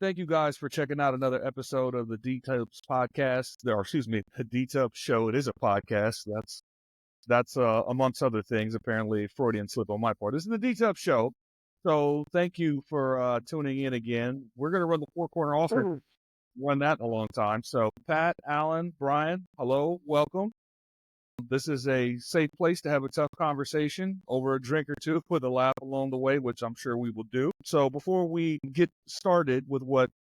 Thank you guys for checking out another episode of the D-Tubs podcast. The D-Tubs show. It is a podcast. That's amongst other things, apparently Freudian slip on my part. This is the D-Tubs show. So thank you for tuning in again. We're going to run the Four Corner Offense. Run that in a long time. So Pat, Alan, Brian, hello, welcome. This is a safe place to have a tough conversation over a drink or two with a laugh along the way, which I'm sure we will do. So before we get started with what,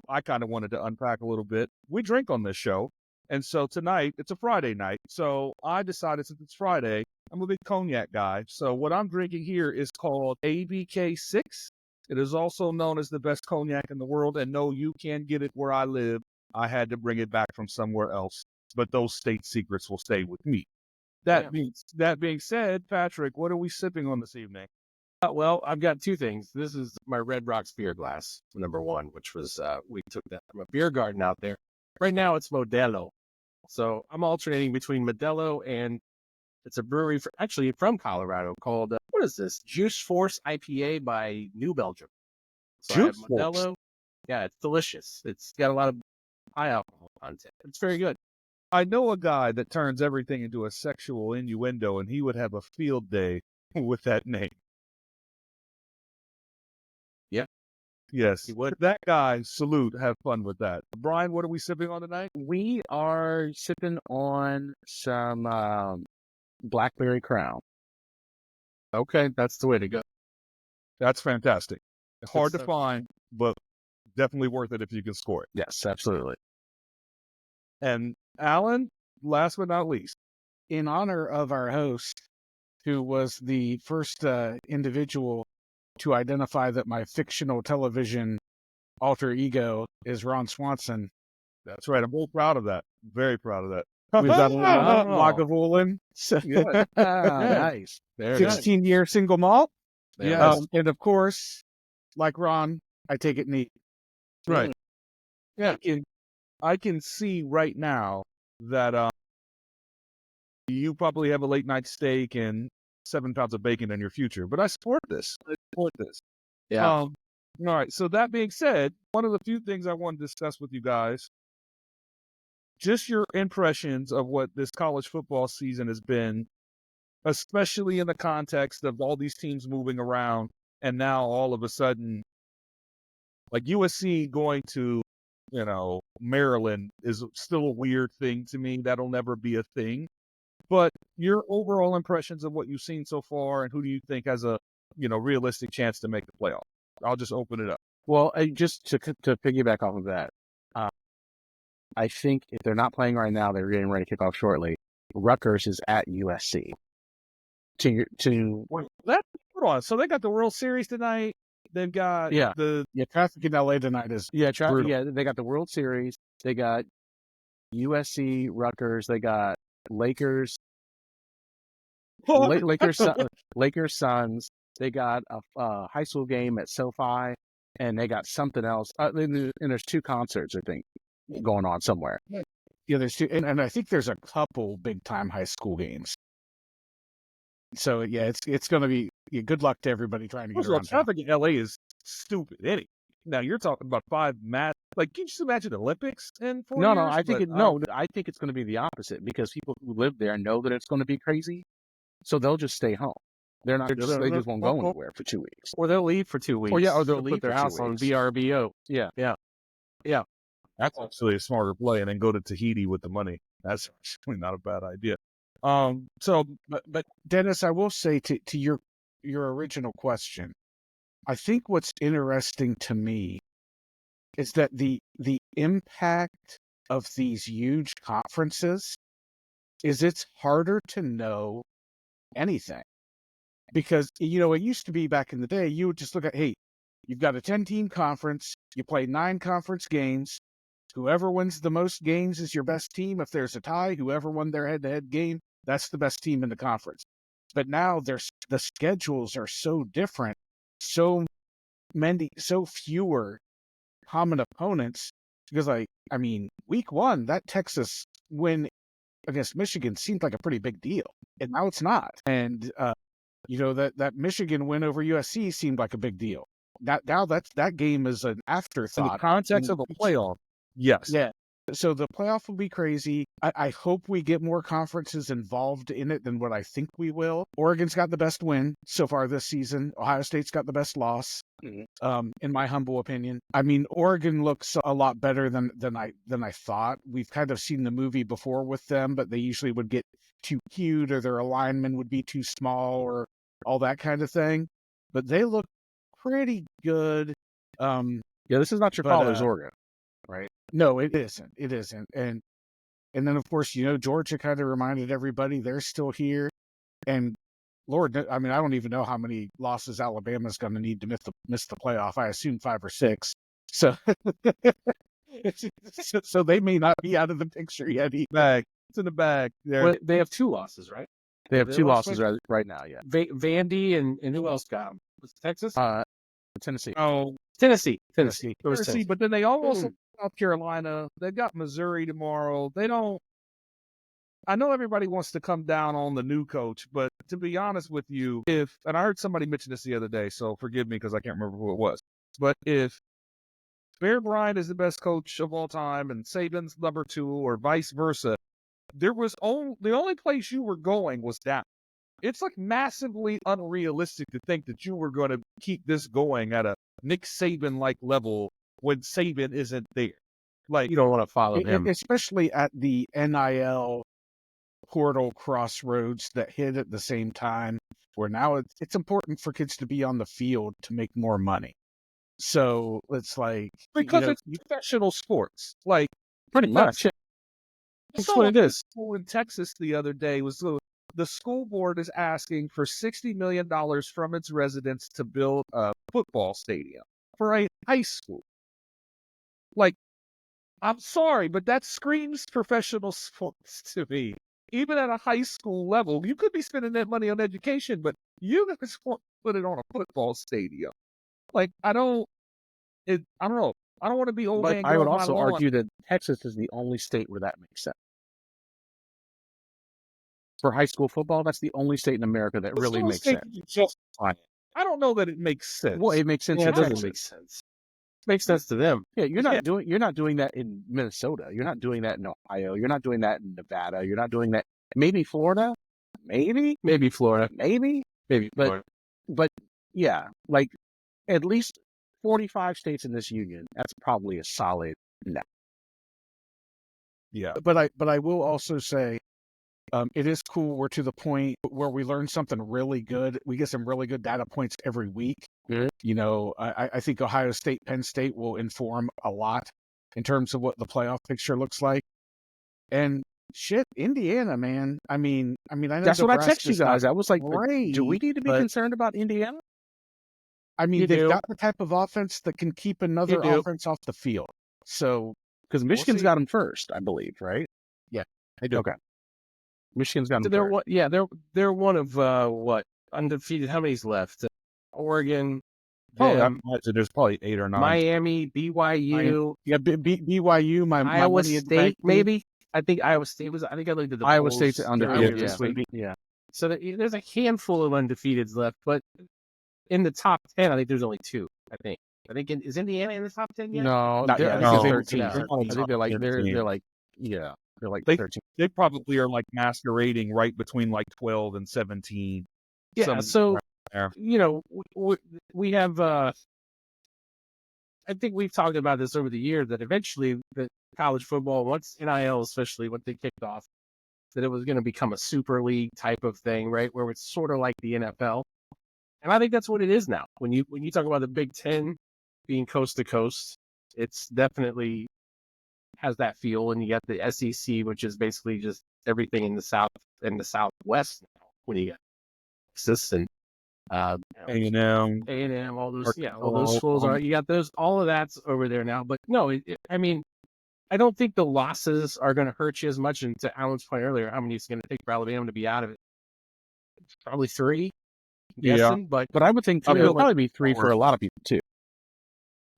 I kind of wanted to unpack a little bit, we drink on this show. And so tonight, it's a Friday night. So I decided since it's Friday, I'm a big cognac guy. So what I'm drinking here is called ABK6. It is also known as the best cognac in the world. And no, you can't get it where I live. I had to bring it back from somewhere else. But those state secrets will stay with me. That being said, Patrick, what are we sipping on this evening? Well, I've got two things. This is my Red Rocks beer glass, number one, which was, we took that from a beer garden out there. Right now it's Modelo. So I'm alternating between Modelo and it's a brewery from Colorado called, what is this? Juice Force IPA by New Belgium. So Juice I have Modelo. Force. Yeah, it's delicious. It's got a lot of high alcohol content. It's very good. I know a guy that turns everything into a sexual innuendo, and he would have a field day with that name. Yeah. Yes. He would. That guy, salute, have fun with that. Brian, what are we sipping on tonight? We are sipping on some Blackberry Crown. Okay, that's the way to go. That's fantastic. Hard to stuff. find, but definitely worth it if you can score it. Yes, absolutely. And Alan, last but not least. In honor of our host, who was the first individual to identify that my fictional television alter ego is Ron Swanson. That's right. I'm very proud of that. Very proud of that. We've got a Lagavulin. Nice. There it is. 16-year single malt. Yes. And of course, like Ron, I take it neat. Right. Yeah. I can see right now that you probably have a late night steak and 7 pounds of bacon in your future, but I support this. Yeah. All right. So that being said, one of the few things I want to discuss with you guys, just your impressions of what this college football season has been, especially in the context of all these teams moving around, and now all of a sudden, like USC going to, Maryland is still a weird thing to me. That'll never be a thing. But your overall impressions of what you've seen so far, and who do you think has a, realistic chance to make the playoff? I'll just open it up. Well, just to piggyback off of that, I think if they're not playing right now, they're getting ready to kick off shortly. Rutgers is at USC. Hold on. So they got the World Series tonight. They've got traffic in LA tonight is they got the World Series. They got USC, Rutgers. They got Lakers, Lakers Suns. They got a high school game at SoFi, and they got something else. And there's 2 concerts, I think, going on somewhere. Yeah, there's 2, and I think there's a couple big time high school games. So yeah, it's going to be good luck to everybody trying to get around. Traffic in LA is stupid. Now you're talking about 5 can you just imagine Olympics in 4 years? I think it's going to be the opposite because people who live there know that it's going to be crazy, so they'll just stay home. They just won't go anywhere for 2 weeks, Or they'll leave for 2 weeks. or they'll leave put their for 2 house on weeks. VRBO. Yeah. That's actually a smarter play, and then go to Tahiti with the money. That's actually not a bad idea. But Dennis, I will say to your original question, I think what's interesting to me is that the impact of these huge conferences is it's harder to know anything. Because, it used to be back in the day, you would just look at, hey, you've got a 10-team conference, you play 9 conference games, whoever wins the most games is your best team. If there's a tie, whoever won their head-to-head game, that's the best team in the conference. But now the schedules are so different, so fewer common opponents, because week 1, that Texas win against Michigan seemed like a pretty big deal, and now it's not. And that Michigan win over USC seemed like a big deal. that game is an In the afterthought. context of a playoff, yes. Yeah. So the playoff will be crazy. I hope we get more conferences involved in it than what I think we will. Oregon's got the best win so far this season. Ohio State's got the best loss, in my humble opinion. I mean, Oregon looks a lot better than I thought. We've kind of seen the movie before with them, but they usually would get too cute or their alignment would be too small or all that kind of thing. But they look pretty good. Yeah, this is not your But, father's Oregon, right? No, it isn't. It isn't. And then, of course, Georgia kind of reminded everybody they're still here. And Lord, I mean, I don't even know how many losses Alabama's going to need to miss the playoff. I assume 5 or 6. So, so they may not be out of the picture yet. Bag. It's in the bag. Well, they have 2 losses, right? They have They 2 lost losses right now, yeah. Vandy and who else got them? Was it Texas? Tennessee. Oh, Tennessee. It was Tennessee, Tennessee. but then they almost South Carolina. They got Missouri tomorrow. They don't. I know everybody wants to come down on the new coach, but to be honest with you, and I heard somebody mention this the other day, so forgive me because I can't remember who it was. But if Bear Bryant is the best coach of all time and Saban's number 2, or vice versa, the only place you were going was down. It's like massively unrealistic to think that you were going to keep this going at a Nick Saban-like level when Saban isn't there. Like, You don't want to follow him. Especially at the NIL portal crossroads that hit at the same time, where now it's important for kids to be on the field to make more money. So it's like, because it's professional sports. Like, Pretty much. That's what it is. In Texas the other day was the school board is asking for $60 million from its residents to build a football stadium for a high school. Like, I'm sorry, but that screams professional sports to me. Even at a high school level, you could be spending that money on education, but you guys want to put it on a football stadium. Like, I don't know. I don't want to be old man. But I would going also my lawn. argue that Texas is the only state where that makes sense. For high school football, that's the only state in America that really makes sense. I don't know that it makes sense. Well, it makes sense. Yeah, in it doesn't Texas. make sense. Makes sense to them. Yeah, you're not doing that in Minnesota. You're not doing that in Ohio. You're not doing that in Nevada. You're not doing that. Maybe Florida. Maybe Florida. Maybe. Florida. But yeah, like at least 45 states in this union. That's probably a solid no. Yeah. But I will also say, it is cool. We're to the point where we learn something really good. We get some really good data points every week. Mhm. I think Ohio State, Penn State will inform a lot in terms of what the playoff picture looks like. And shit, Indiana, man. I mean, I know That's what I texted you Nebraska's guys. not I was like, great, do we need to be but- concerned about Indiana? I mean, You they've do. got the type of offense that can keep another do. offense off the field. So Because Michigan's see. got them first, I believe, right? I do. Okay. Michigan's got them They're first. what? Yeah, they're one of what undefeated. How many's left? Oregon, I them, imagine there's probably 8 or 9. Miami, BYU, Yeah, BYU, my Iowa money in the State, bank. maybe. I think Iowa State was. I think I looked at the Iowa polls State's earlier undefeated this this week. week. Yeah. So there's a handful of undefeateds left, but in the top 10, I think there's only 2. I think is Indiana in the top 10 yet? No, Not they're, yet. I No. think they're 13. No. I think they're like they're 13. like yeah, they're like They- 13. They probably are like masquerading right between like 12 and 17. Yeah. Some- So there. we have. I think we've talked about this over the years that eventually the college football, once NIL especially, when they kicked off, that it was going to become a super league type of thing, right? Where it's sort of like the NFL. And I think that's what it is now. When you talk about the Big Ten being coast to coast, it's definitely has that feel. And you got the SEC, which is basically just everything in the South and the Southwest now. When you got Texas and A&M. A&M, all those, Arkansas, all those schools are. You got those, all of that's over there now. But no, I mean, I don't think the losses are going to hurt you as much. And to Alan's point earlier, how many it's going to take for Alabama to be out of it? Probably 3. I'm Yeah. guessing, but But I would think I it'll feel probably be 3 4. for a lot of people too.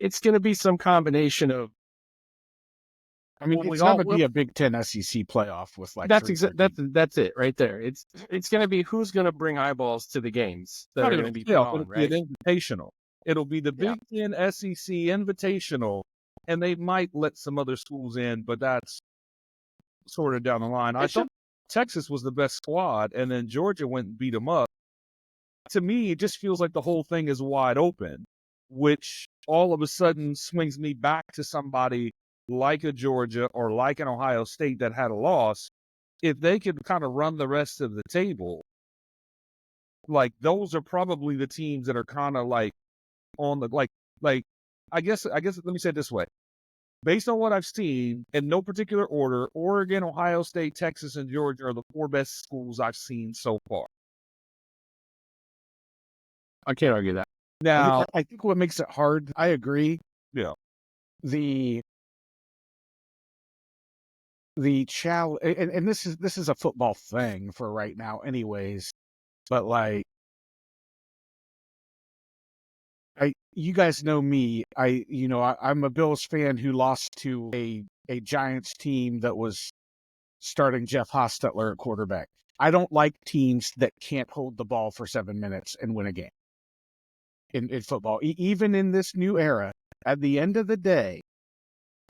it's going to be some combination of. I mean, Well, it's we all- going to be a Big Ten SEC playoff with like That's three that's it right there. It's going to be who's going to bring eyeballs to the games that Not are even going to be playoff, put on, it'll be right? an invitational. It'll be the Big Ten SEC Invitational, and they might let some other schools in, but that's sort of down the line. I thought Texas was the best squad, and then Georgia went and beat them up. To me, it just feels like the whole thing is wide open, which all of a sudden swings me back to somebody like a Georgia or like an Ohio State that had a loss. If they could kind of run the rest of the table, like those are probably the teams that are kind of like on the like I guess let me say it this way. Based on what I've seen, in no particular order, Oregon, Ohio State, Texas, and Georgia are the 4 best schools I've seen so far. I can't argue that. Now, I think what makes it hard, I agree. Yeah. The challenge, and this is a football thing for right now, anyways. But like, you guys know me. I'm a Bills fan who lost to a Giants team that was starting Jeff Hostetler at quarterback. I don't like teams that can't hold the ball for 7 minutes and win a game in football. Even in this new era, at the end of the day,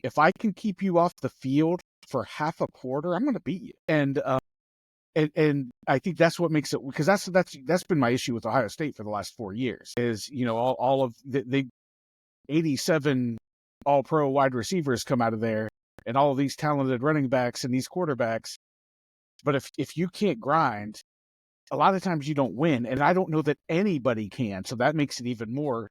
if I can keep you off the field for half a quarter, I'm going to beat you. And I think that's what makes it, because that's been my issue with Ohio State for the last 4 years. Is all of the 87 All-Pro wide receivers come out of there, and all of these talented running backs and these quarterbacks. But if you can't grind, a lot of times you don't win, and I don't know that anybody can. So that makes it even more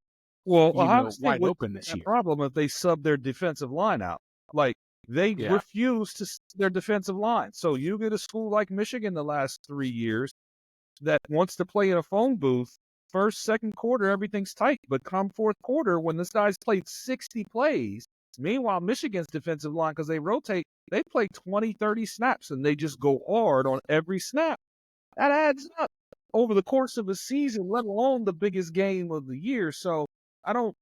Ohio State wide would open this have year. a problem if they sub their defensive line out. Like, they refuse to their defensive line. So you get a school like Michigan the last 3 years that wants to play in a phone booth. First, second quarter, everything's tight. But come fourth quarter, when this guy's played 60 plays, meanwhile, Michigan's defensive line, because they rotate, they play 20, 30 snaps, and they just go hard on every snap. That adds up over the course of a season, let alone the biggest game of the year. So I don't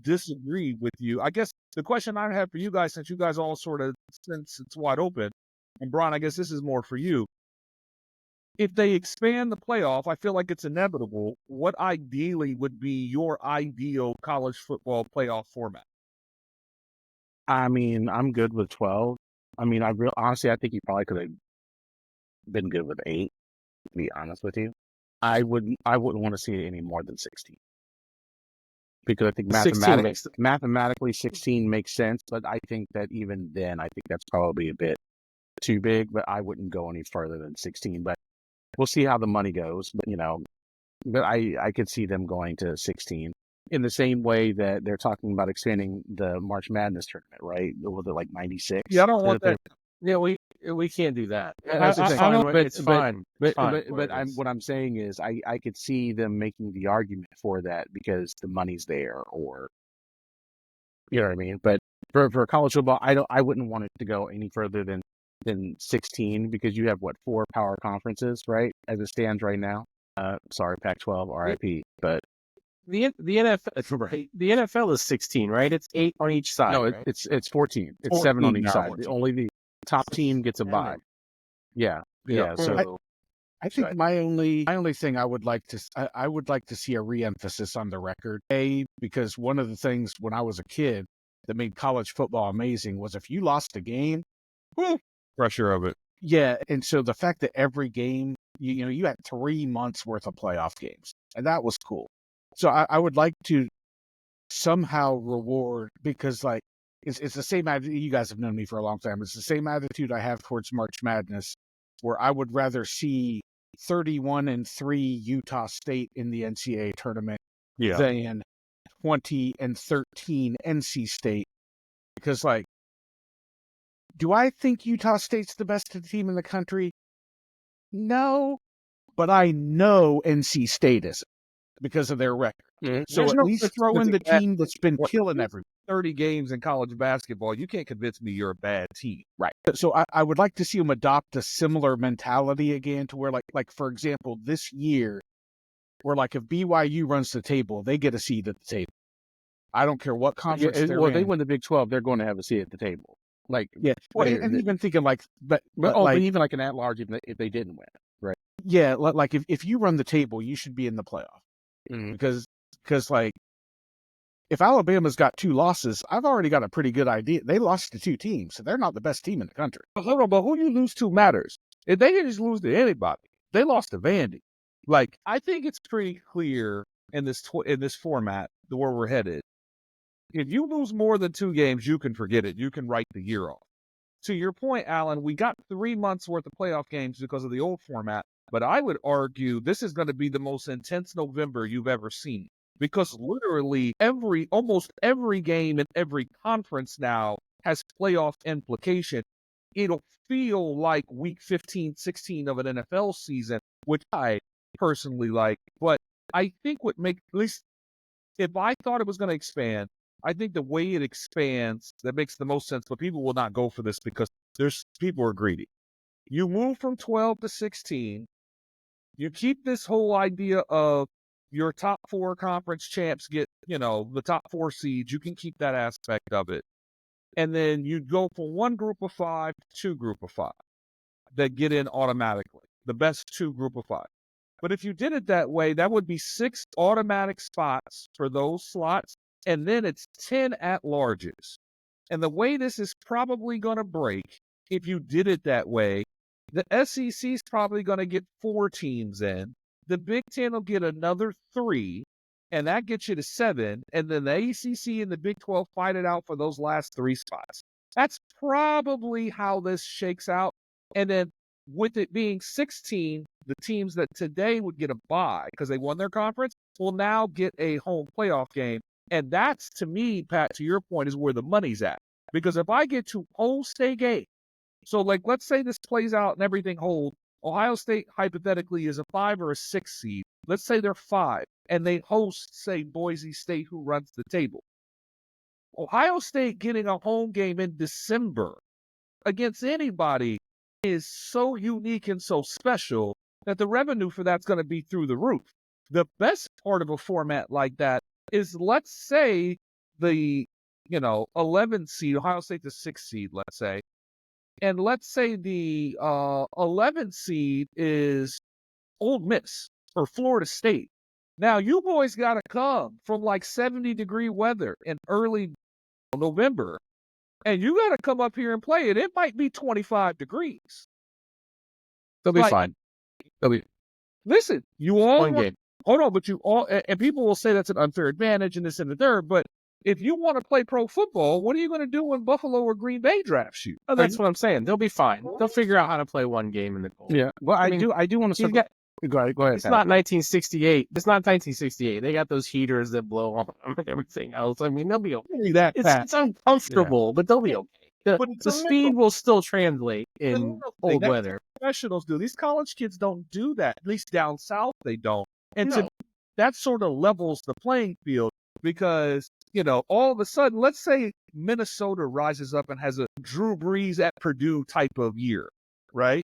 disagree with you. I guess the question I have for you guys, since you guys all sort of, since it's wide open, and Brian, I guess this is more for you. If they expand the playoff, I feel like it's inevitable. What ideally would be your ideal college football playoff format? I mean, I'm good with 12. I mean, honestly, I think you probably could have been good with 8, to be honest with you. I wouldn't want to see it any more than 16. Because I think mathematically 16 makes sense, but I think that even then, I think that's probably a bit too big, but I wouldn't go any further than 16. But we'll see how the money goes. But I could see them going to 16 in the same way that they're talking about expanding the March Madness tournament, right? Was it like 96? Yeah, I don't want that. Yeah, we can't do that. It's fine. But fine. what I'm saying is I could see them making the argument for that because the money's there, or you know what I mean. But for college football, I wouldn't want it to go any further than 16 because you have 4 power conferences, right? As it stands right now. Sorry, Pac-12, RIP. But the NFL is 16, right? It's 8 on each side. No, right? it's 14. It's 14 7 on each now. side. Only the top team gets a bye. Yeah. So I think my only thing I would like to see a re-emphasis on the record. Because one of the things when I was a kid that made college football amazing was if you lost a game, Pressure of it. yeah. And so the fact that every game, you had 3 months worth of playoff games, and that was cool. So I would like to somehow reward, because like it's the same attitude. You guys have known me for a long time. It's the same attitude I have towards March Madness, where I would rather see 31-3 Utah State in the NCAA tournament than 20-13 NC State. Because like, do I think Utah State's the best team in the country? No, but I know NC State is because of their record. Mm-hmm. So There's at no least throw in the team that's been killing everybody. 30 games in college basketball, you can't convince me you're a bad team. Right. So I would like to see them adopt a similar mentality again, to where like for example, this year, where like if BYU runs the table, they get a seat at the table. I don't care what conference they're in. They win the Big 12, they're going to have a seat at the table. Like, Well, and even thinking like, but even like an at-large, even if they didn't win, right? Yeah, like if you run the table, you should be in the playoff. Mm-hmm. Because like if Alabama's got 2 losses, I've already got a pretty good idea. They lost to 2 teams, so they're not the best team in the country. But hold on, but who you lose to matters. If they can just lose to anybody, they lost to Vandy. Like, I think it's pretty clear in this format where we're headed. If you lose more than 2 games, you can forget it. You can write the year off. To your point, Alan, we got 3 months worth of playoff games because of the old format, but I would argue this is going to be the most intense November you've ever seen. Because literally almost every game in every conference now has playoff implication. It'll feel like week 15, 16 of an NFL season, which I personally like. But I think at least if I thought it was going to expand, I think the way it expands, that makes the most sense, but people will not go for this because people are greedy. You move from 12 to 16. You keep this whole idea of your top 4 conference champs get, the top 4 seeds. You can keep that aspect of it. And then you go from 1 group of 5 to 2 group of 5 that get in automatically. The best 2 group of 5. But if you did it that way, that would be 6 automatic spots for those slots. And then it's 10 at-larges. And the way this is probably going to break, if you did it that way, the SEC is probably going to get 4 teams in. The Big Ten will get another 3, and that gets you to 7. And then the ACC and the Big 12 fight it out for those last 3 spots. That's probably how this shakes out. And then with it being 16, the teams that today would get a bye because they won their conference will now get a home playoff game. And that's, to me, Pat, to your point, is where the money's at. Because if I get to host a game, so let's say this plays out and everything holds, Ohio State hypothetically is a 5 or a 6 seed. Let's say they're 5 and they host, say, Boise State, who runs the table. Ohio State getting a home game in December against anybody is so unique and so special that the revenue for that's going to be through the roof. The best part of a format like that is, let's say the 11 seed, Ohio State the 6 seed, let's say, and let's say the 11 seed is Ole Miss or Florida State. Now you boys got to come from 70-degree weather in early November, and you got to come up here and play it. It might be 25 degrees. They'll be fine. Listen, you all one game. Hold on, but you all, and people will say that's an unfair advantage and this and the third, but if you want to play pro football, what are you going to do when Buffalo or Green Bay drafts you? Oh, that's what I'm saying. They'll be fine. They'll figure out how to play one game in the cold. Yeah. Well, I do want to go ahead. It's not 1968. It's not 1968. They got those heaters that blow on them and everything else. I mean, they'll be okay. It's uncomfortable, but they'll be okay. The speed will still translate in cold weather. Professionals do. These college kids don't do that. At least down south, they don't. And that sort of levels the playing field because, all of a sudden, let's say Minnesota rises up and has a Drew Brees at Purdue type of year, right?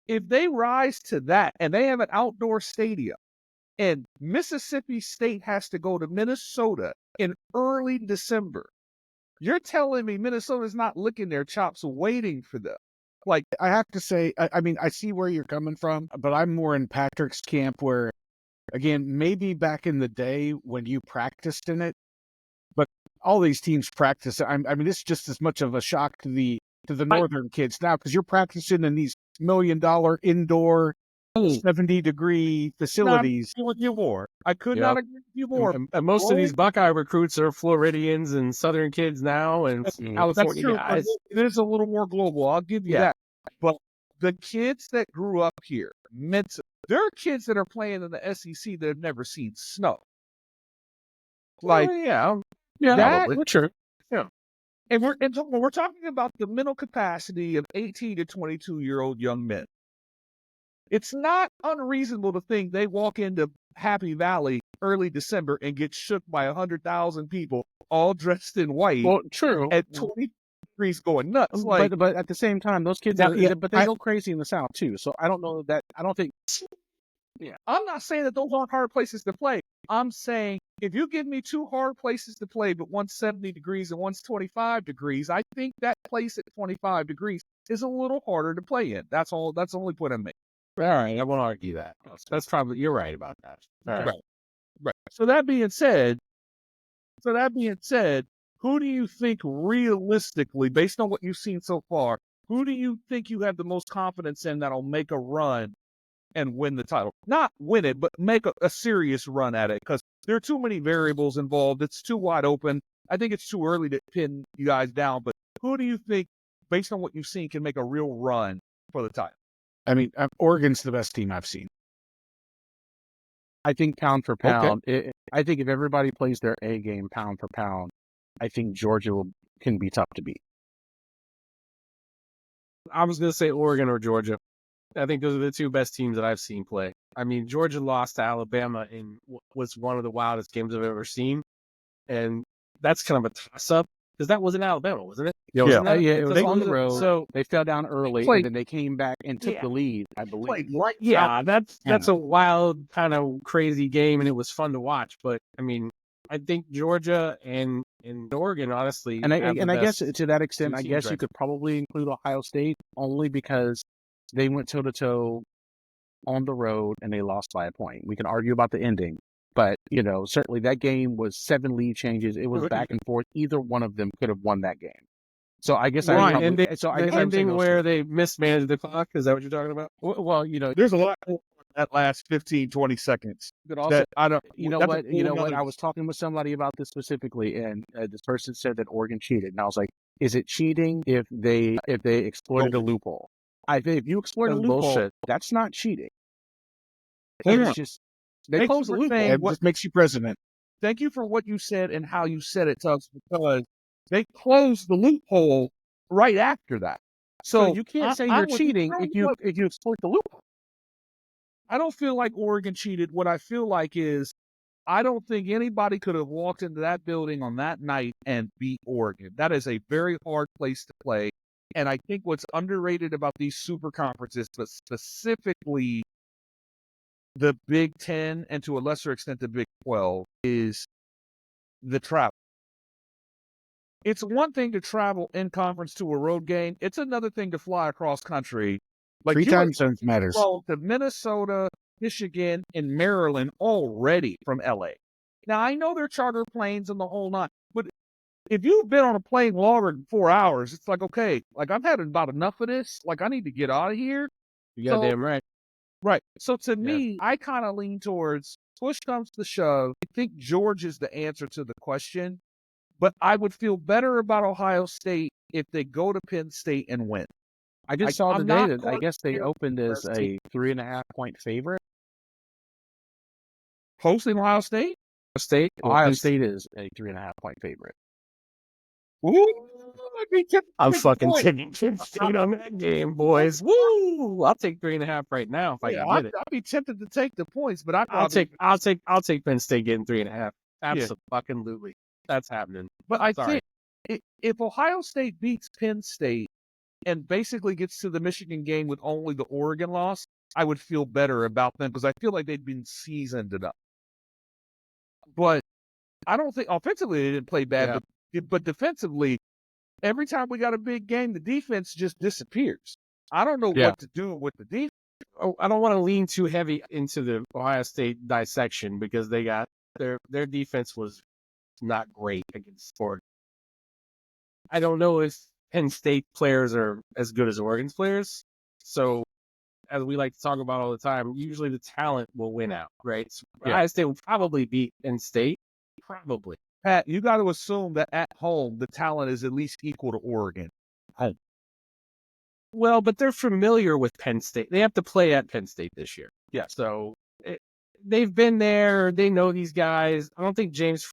If they rise to that and they have an outdoor stadium and Mississippi State has to go to Minnesota in early December, you're telling me Minnesota's not licking their chops waiting for them. I have to say, I mean, I see where you're coming from, but I'm more in Patrick's camp where, again, maybe back in the day when you practiced in it, but all these teams practice. I mean, it's just as much of a shock to the northern kids now because you're practicing in these $1 million indoor 70-degree facilities. With you more. I could not agree with you more. And most of these Buckeye recruits are Floridians and Southern kids now and California guys. It is a little more global. I'll give you that. But the kids that grew up here, there are kids that are playing in the SEC that have never seen snow. True. Yeah. And we're talking about the mental capacity of 18 to 22-year-old young men. It's not unreasonable to think they walk into Happy Valley early December and get shook by 100,000 people all dressed in white. Well, true. At 20 degrees going nuts. But at the same time, those kids, they go crazy in the South too. So I don't know that. I don't think. Yeah, I'm not saying that those aren't hard places to play. I'm saying if you give me 2 hard places to play, but one's 70 degrees and one's 25 degrees, I think that place at 25 degrees is a little harder to play in. That's all. That's the only point I'm making. All right, I won't argue that. That's probably, you're right about that. All right. Right. So that being said, So that being said, who do you think realistically, based on what you've seen so far, who do you think you have the most confidence in that'll make a run and win the title? Not win it, but make a serious run at it, because there are too many variables involved. It's too wide open. I think it's too early to pin you guys down, but who do you think, based on what you've seen, can make a real run for the title? I mean, Oregon's the best team I've seen. I think pound for pound. I think if everybody plays their A game pound for pound, I think Georgia can be tough to beat. I was going to say Oregon or Georgia. I think those are the two best teams that I've seen play. I mean, Georgia lost to Alabama in what was one of the wildest games I've ever seen. And that's kind of a toss-up because that was in Alabama, wasn't it? It was on the road. So they fell down early, and then they came back and took the lead, I believe. That's a wild, kind of crazy game, and it was fun to watch. But, I mean, I think Georgia and Oregon, honestly. And I guess to that extent, I guess you could probably include Ohio State only because they went toe-to-toe on the road and they lost by a point. We can argue about the ending, but, certainly that game was 7 lead changes. It was back and forth. Either one of them could have won that game. So I guess ending where they mismanaged the clock. Is that what you're talking about? Well, there's a lot that last 15, 20 seconds. But also, I don't. You know what? I was talking with somebody about this specifically, and this person said that Oregon cheated, and I was like, "Is it cheating if they exploited a loophole? If you exploit a loophole, bullshit. That's not cheating. It's just they closed the loophole. It just makes you president." Thank you for what you said and how you said it, Tubbs, because they closed the loophole right after that. So you can't say you're cheating if you exploit the loophole. I don't feel like Oregon cheated. What I feel like is I don't think anybody could have walked into that building on that night and beat Oregon. That is a very hard place to play. And I think what's underrated about these super conferences, but specifically the Big Ten and to a lesser extent the Big 12, is the travel. It's one thing to travel in conference to a road game. It's another thing to fly across country. Like 3 time zones matters. Well, to Minnesota, Michigan, and Maryland already from LA. Now, I know they're charter planes and the whole nine, but if you've been on a plane longer than 4 hours, it's like, okay, like I've had about enough of this. Like I need to get out of here. You goddamn right. Right. So to me, I kind of lean towards push comes to shove. I think George is the answer to the question, but I would feel better about Ohio State if they go to Penn State and win. I just saw today that I guess they opened as a 3.5 point favorite. Hosting Ohio State? Ohio State is a 3.5 point favorite. Ooh, I'm fucking taking Penn State on that game, boys. Woo! I'll take 3.5 right now if I can get it. I'd be tempted to take the points, but I'll take Penn State getting 3.5. Absolutely, that's happening. But I think if Ohio State beats Penn State and basically gets to the Michigan game with only the Oregon loss, I would feel better about them because I feel like they've been seasoned enough. But I don't think offensively they didn't play bad, but defensively, every time we got a big game, the defense just disappears. I don't know what to do with the defense. Oh, I don't want to lean too heavy into the Ohio State dissection because they got their defense was not great against Oregon. I don't know if Penn State players are as good as Oregon's players. So, as we like to talk about all the time, usually the talent will win out, right? So Ohio State will probably beat Penn State. Probably. Pat, you got to assume that at home, the talent is at least equal to Oregon. Home. Well, but they're familiar with Penn State. They have to play at Penn State this year. Yeah. So they've been there. They know these guys. I think James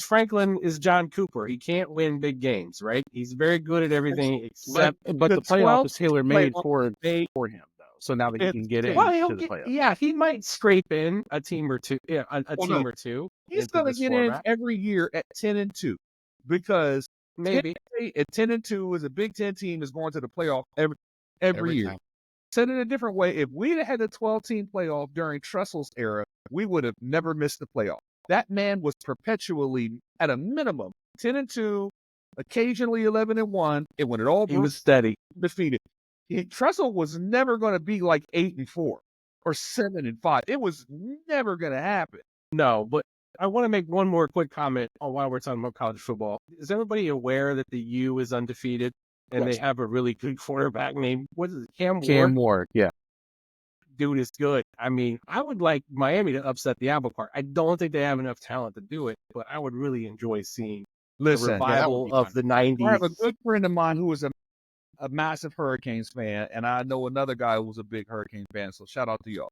Franklin is John Cooper. He can't win big games, right? He's very good at everything except. But the playoff is tailor-made for him, though. So now that he can get into the playoffs. Yeah, he might scrape in a team or two. Yeah, a team or two. He's going to get in every year at 10-2 because maybe at 10-2 is a Big Ten team is going to the playoff every year. Time. Said it a different way, if we'd have had a 12-team playoff during Tressel's era, we would have never missed the playoff. That man was perpetually, at a minimum, 10-2, occasionally 11-1, and when it all he was steady, defeated. Tressel was never going to be like 8-4 or 7-5. It was never going to happen. No, but I want to make one more quick comment on while we're talking about college football. Is everybody aware that the U is undefeated and Yes. they have a really good quarterback named, what is it, Cam Cam Ward? Ward, yeah. Dude is good. I mean, I would like Miami to upset the apple cart. I don't think they have enough talent to do it, but I would really enjoy seeing the Listen, revival be of fun. the I have a 90s. good friend of mine who was a massive Hurricanes fan, and I know another guy who was a big Hurricane fan. So shout out to y'all.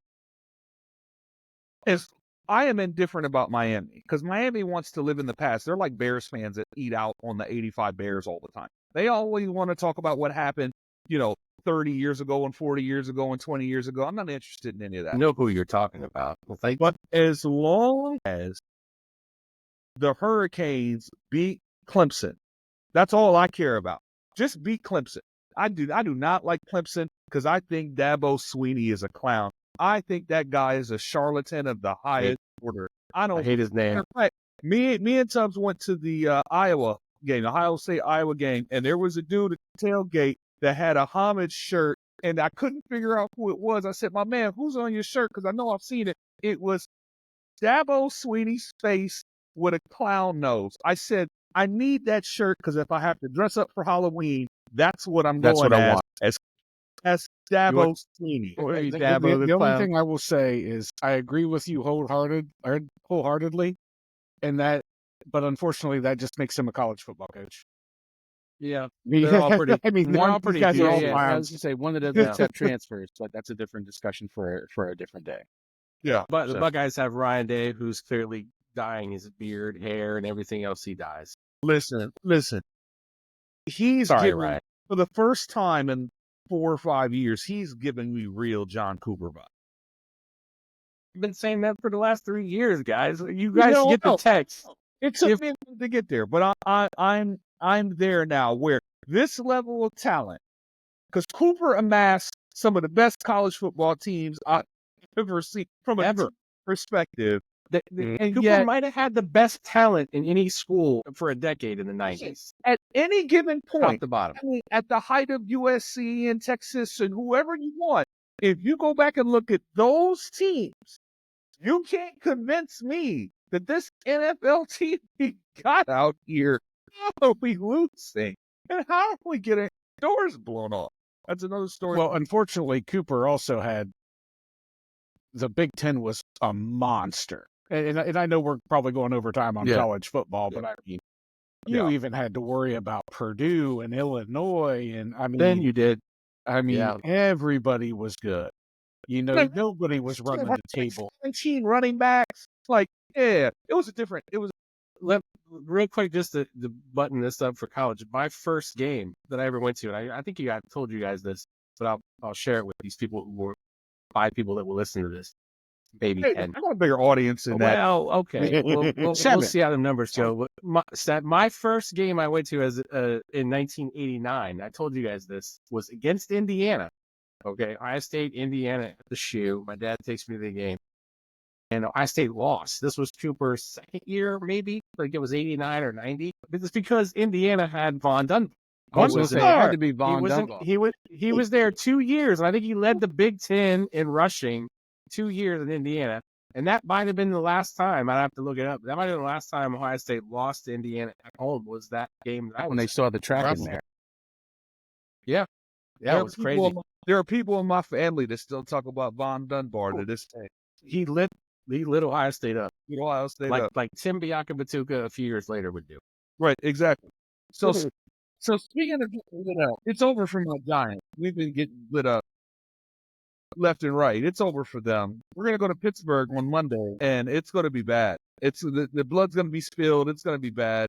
I am indifferent about Miami because Miami wants to live in the past. They're like Bears fans that eat out on the 85 Bears all the time. They always want to talk about what happened, 30 years ago and 40 years ago and 20 years ago. I'm not interested in any of I that. know who you're talking about. But as long as the Hurricanes beat Clemson, that's all I care about. Just beat Clemson. I do not like Clemson because I think Dabo Swinney is a clown. I think that guy is a charlatan of the highest order. I I don't. hate his name. Matter of fact, me and Tubbs went to the Iowa game, Ohio State Iowa game, and there was a dude at the tailgate that had a homage shirt, and I couldn't figure out who it was. I said, "My man, who's on your shirt?" Because I know I've seen it. It was Dabo Swinney's face with a clown nose. I said, I need that shirt because if I have to dress up for Halloween, that's what I'm That's going what I as, want. as Dabo Swinney. What are you, The, Dabo the the only clown? thing I will say is I agree with you wholeheartedly, and that, but unfortunately, that just makes him a college football coach. Yeah, they're all pretty. I mean, they're all these pretty guys are all decent. I was clowns. going to say one that doesn't Yeah. accept transfers, but that's a different discussion for a different day. Yeah. But the So- Buckeyes have Ryan Day, who's clearly dyeing his beard, hair, and everything else he dyes. Listen. He's Sorry, given, Ryan. for the first time in 4 or 5 years, he's giving me real John Cooper vibes. I've been saying that for the last 3 years, guys. You guys No, get the no. text. It took If- me a minute to get there, but I'm there now where this level of talent, because Cooper amassed some of the best college football teams I've ever seen from a Ever. team perspective. And Cooper yet, might have had the best talent in any school for a decade in the 90s. at any given Top point, to bottom. I mean, at the height of USC and Texas and whoever you want, if you go back and look at those teams, you can't convince me that this NFL team we got out here, how are we losing? And how are we getting doors blown off? That's another story. Well, unfortunately, Cooper also had the Big Ten was a monster, and I know we're probably going over time on Yeah. college football, but I mean, you Yeah. even had to worry about Purdue and Illinois, and I mean, Then you did. Yeah. everybody was good. Nobody was running the table. 17 running backs. Like, yeah, it was Real quick, just to button this up for college. My first game that I ever went to, and I think I told you guys this, but I'll share it with these people who were 5 people that will listen to this. Maybe Hey, 10. I got a bigger audience than that. Well, okay. We'll 7. see how the numbers go. But my first game I went to as in 1989, I told you guys this, was against Indiana. Okay, Ohio State, Indiana at the shoe. My dad takes me to the game. And Ohio State lost. This was Cooper's second year, maybe. Like it was 89 or 90. It's because Indiana had Von Dunbar. I was One going to say it star. had to be Von Dunbar. He was there 2 years, and I think he led the Big Ten in rushing 2 years in Indiana. And that might have been the last time. I'd have to look it up. That might have been the last time Ohio State lost to Indiana at home. Was that game? That When they still had the track in there. yeah, There it are was people crazy. in there are people in my family that still talk about Von Dunbar to this day. He lit Ohio State up, Ohio State like up. Tim Biakabatuka a few years later would do. Right, exactly. So speaking of getting lit up, it's over for my Giants. We've been getting lit up left and right. It's over for them. We're gonna go to Pittsburgh on Monday, and it's gonna be bad. It's the blood's gonna be spilled. It's gonna be bad.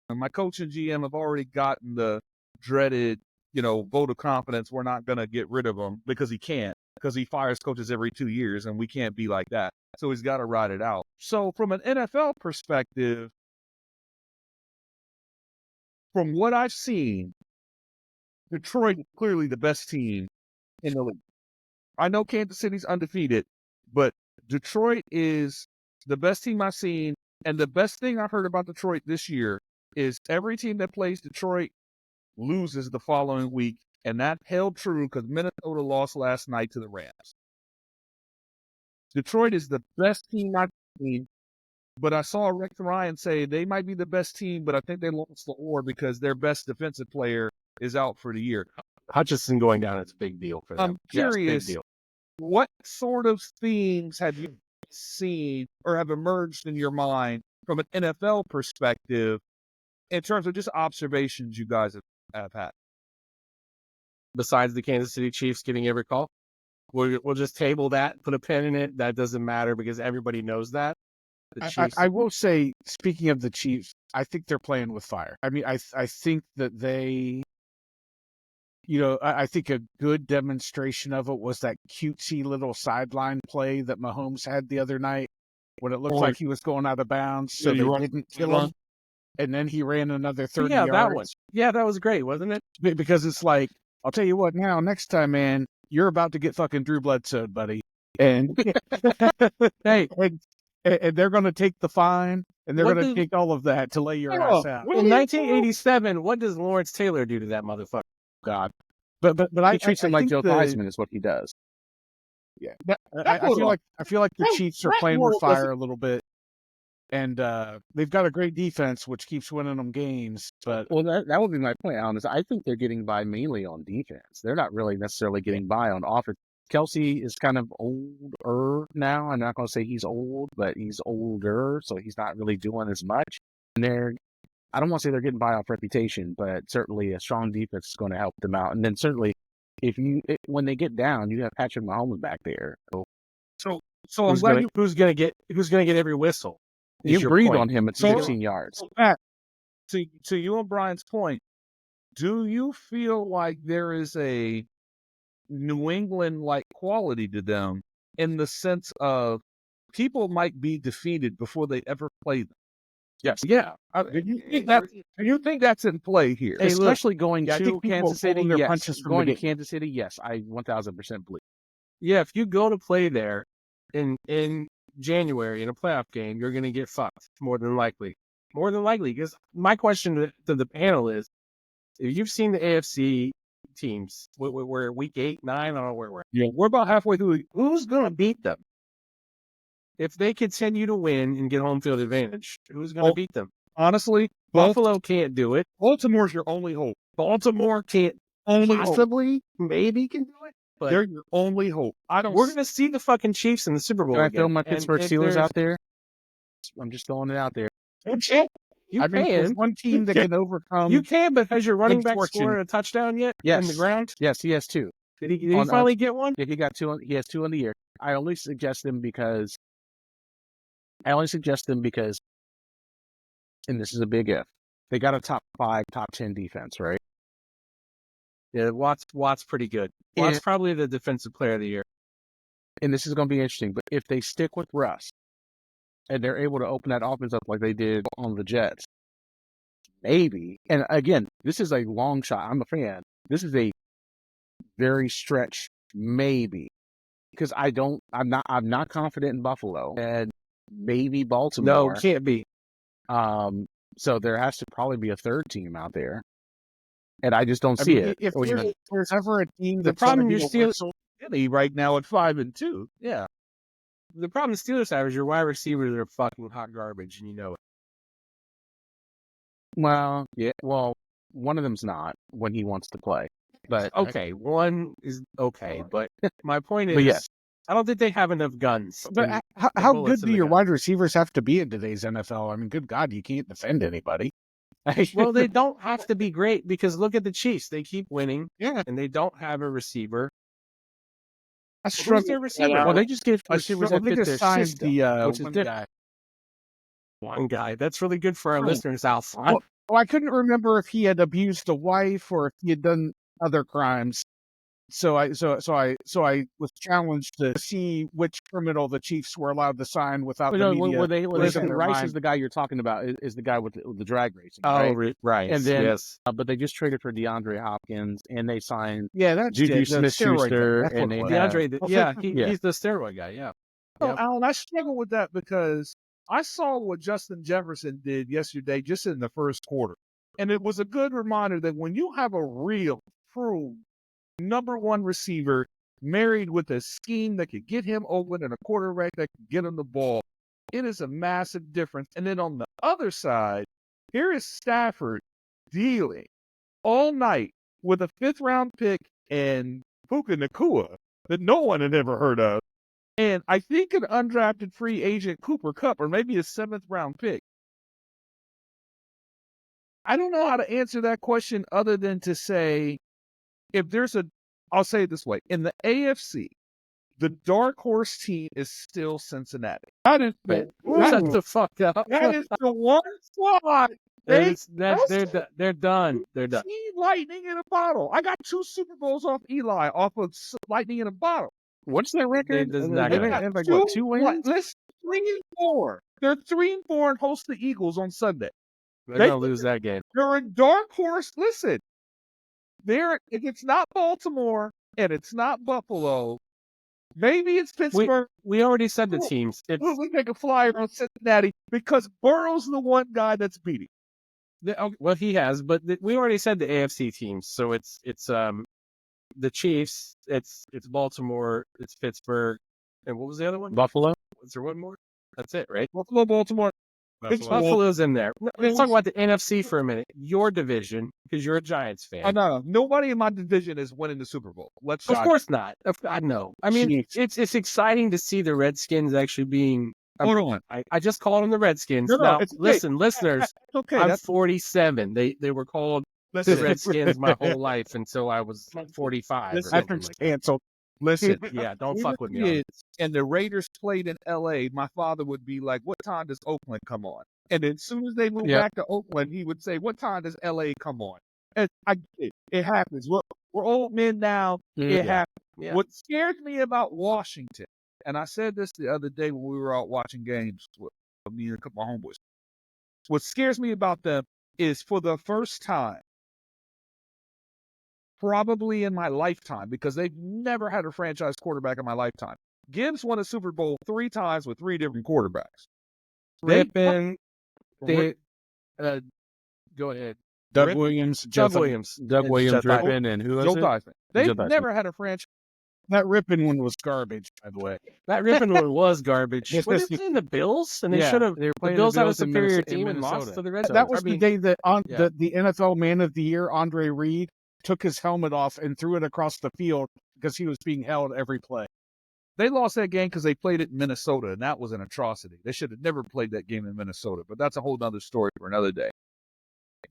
And my coach and GM have already gotten the dreaded, vote of confidence. We're not gonna get rid of him because he can't. Because he fires coaches every 2 years, and we can't be like that. So he's got to ride it out. So from an NFL perspective, from what I've seen, Detroit is clearly the best team in the league. I know Kansas City's undefeated, but Detroit is the best team I've seen. And the best thing I've heard about Detroit this year is every team that plays Detroit loses the following week. And that held true because Minnesota lost last night to the Rams. Detroit is the best team I've seen but I saw Rex Ryan say they might be the best team, but I think they lost the war because their best defensive player is out for the year. Hutchinson going down is a big deal for them. I'm Yes, curious, big deal. what sort of themes have you seen or have emerged in your mind from an NFL perspective in terms of just observations you guys have had? Besides the Kansas City Chiefs getting every call, we'll just table that, put a pin in it. That doesn't matter because everybody knows that. The Chiefs. I will say, speaking of the Chiefs, I think they're playing with fire. I mean, I think that they, I think a good demonstration of it was that cutesy little sideline play that Mahomes had the other night when it looked like he was going out of bounds, so they didn't kill him. And then he ran another 30 yards. That one. Yeah, that was great, wasn't it? Because it's like, I'll tell you what now, next time, man, you're about to get fucking Drew Bledsoe, buddy. And hey, and they're going to take the fine, and they're going to take all of that to lay your ass out. In 1987, what does Lawrence Taylor do to that motherfucker? God. But He treats him like Joe Theismann is what he does. Yeah. I feel like the Chiefs are playing with fire a little bit. And they've got a great defense, which keeps winning them games. But that would be my point, Alan. Is I think they're getting by mainly on defense. They're not really necessarily getting by on offense. Kelsey is kind of older now. I'm not going to say he's old, but he's older, so he's not really doing as much. And I don't want to say they're getting by off reputation, but certainly a strong defense is going to help them out. And then certainly, when they get down, you have Patrick Mahomes back there. So I'm glad who's gonna get every whistle. You breathe on him at 16 yards. So Matt, to you and Brian's point, do you feel like there is a New England-like quality to them in the sense of people might be defeated before they ever play them? Yes. Yeah. Do you think that's in play here? Hey, especially going I to think Kansas City, their yes. punches from Going the to Kansas City, yes, I 1,000% believe. Yeah, if you go to play there in January in a playoff game, you're going to get fucked more than likely. More than likely, because my question to the panel is, if you've seen the AFC teams, we're week 8, 9, I don't know where we're at. Yeah, we're about halfway through. Who's going to beat them? If they continue to win and get home field advantage, who's going to beat them? Honestly, Buffalo can't do it. Baltimore's your only hope. Baltimore can't possibly, maybe can do it. But they're your only hope. We're going to see the fucking Chiefs in the Super Bowl. Can I again. throw my Pittsburgh Steelers out there? I'm just throwing it out there. You can. there's one team that can overcome. You can, but has your running back misfortune. scored a touchdown yet? Yes. In the ground? Yes, he has 2. Did he finally get one? Yeah, he got 2. He has 2 in the year. I only suggest them because, and this is a big if, they got a top 5, top 10 defense, right? Yeah, Watt's pretty good. Watt's probably the defensive player of the year. And this is going to be interesting, but if they stick with Russ and they're able to open that offense up like they did on the Jets, maybe, and again, this is a long shot. I'm a fan. This is a very stretch, maybe, because I'm not confident in Buffalo and maybe Baltimore. No, can't be. So there has to probably be a third team out there. And I just don't see it. If there's ever a team The that's problem gonna you're be still right now at 5-2. Yeah. The problem the Steelers have is your wide receivers are fucking hot garbage, and you know it. Well, yeah. Well, one of them's not when he wants to play. But Okay, one is okay, but my point is, But yes. I don't think they have enough guns. But how bullets good in do the your gun. wide receivers have to be in today's NFL? I mean, good God, you can't defend anybody. Well, they don't have to be great because look at the Chiefs. They keep winning, Yeah. and they don't have a receiver. I Who's struggle. their receiver? well, they just give I receivers struggle. that They fit just their signed system, the which is one different. guy. One guy. That's really good for our Oh. listeners, Al. Well, I couldn't remember if he had abused a wife or if he had done other crimes. So I was challenged to see which criminal the Chiefs were allowed to sign without Well, the no, media. where they losing their Rice mind. is the guy you're talking about. Is the guy with the drag racing, Oh, right? right. And then- yes. But they just traded for DeAndre Hopkins, and they signed Yeah, that's Juju it, the Smith-Schuster, steroid thing. That's and what it they was. have- DeAndre, Yeah. he's the steroid guy. Yeah. Well, Yep. Alan, I struggle with that because I saw what Justin Jefferson did yesterday just in the first quarter. And it was a good reminder that when you have a real, true number one receiver married with a scheme that could get him open and a quarterback that can get him the ball, It is a massive difference. And then on the other side, here is Stafford dealing all night with a 5th-round pick and Puka Nacua that no one had ever heard of. And I think an undrafted free agent Cooper Kupp, or maybe a 7th-round pick. I don't know how to answer that question other than to say, I'll say it this way. In the AFC, the dark horse team is still Cincinnati. That is Shut the fuck up. That is the one spot. They're done. They're done. Team lightning in a bottle. I got 2 Super Bowls off Eli, off of lightning in a bottle. What's their record? Does not They go. have like what, 2 wins? Listen, 3-4. They're 3-4 and host the Eagles on Sunday. They're going to lose that game. They're a dark horse. Listen, if it's not Baltimore and it's not Buffalo, maybe it's Pittsburgh. We already said the teams. We take a flyer on Cincinnati because Burrow's the one guy that's beating. Well, he has, but we already said the AFC teams. So it's the Chiefs, it's Baltimore, it's Pittsburgh, and what was the other one? Buffalo? Was there one more? That's it, right? Buffalo, Baltimore. Buffalo's in there. Let's talk about the NFC for a minute. Your division, because you're a Giants fan. No. Nobody in my division is winning the Super Bowl. Of course not. I know. I mean, it's exciting to see the Redskins actually being. Hold on. I just called them the Redskins. No, now, it's okay. listen, listeners. It's okay. I'm 47. They were called the Listen, Redskins my whole life until I was 45. Listen, or After something it's like that. canceled. listen. Yeah, don't We fuck were with me. On it. kids, and the Raiders played in L.A. My father would be like, "What time does Oakland come on?" And then as soon as they moved Yeah. back to Oakland, he would say, "What time does L.A. come on?" And I get it. It happens. We're old men now. It happens. Yeah. What scares me about Washington, and I said this the other day when we were out watching games with me and a couple of homeboys. What scares me about them is for the first time, probably in my lifetime, because they've never had a franchise quarterback in my lifetime. Gibbs won a Super Bowl 3 times with 3 different quarterbacks. Rippin, go ahead. Doug Rip- Williams. Doug Jeff- Williams. Doug And Williams, Jeff Rippin, and who Joe was it? Theismann. They've Joe Theismann. never had a franchise. That Rippin one was garbage, by the way. That Rippin one was garbage. Yes, Were they yes, playing the Bills? And they Yeah, should have. they were The playing Bills had a in superior Minnesota- team in and lost Minnesota. to the Red Sox. That was I mean, the day that yeah. the NFL Man of the Year, Andre Reed, took his helmet off and threw it across the field because he was being held every play. They lost that game because they played it in Minnesota, and that was an atrocity. They should have never played that game in Minnesota, but that's a whole other story for another day.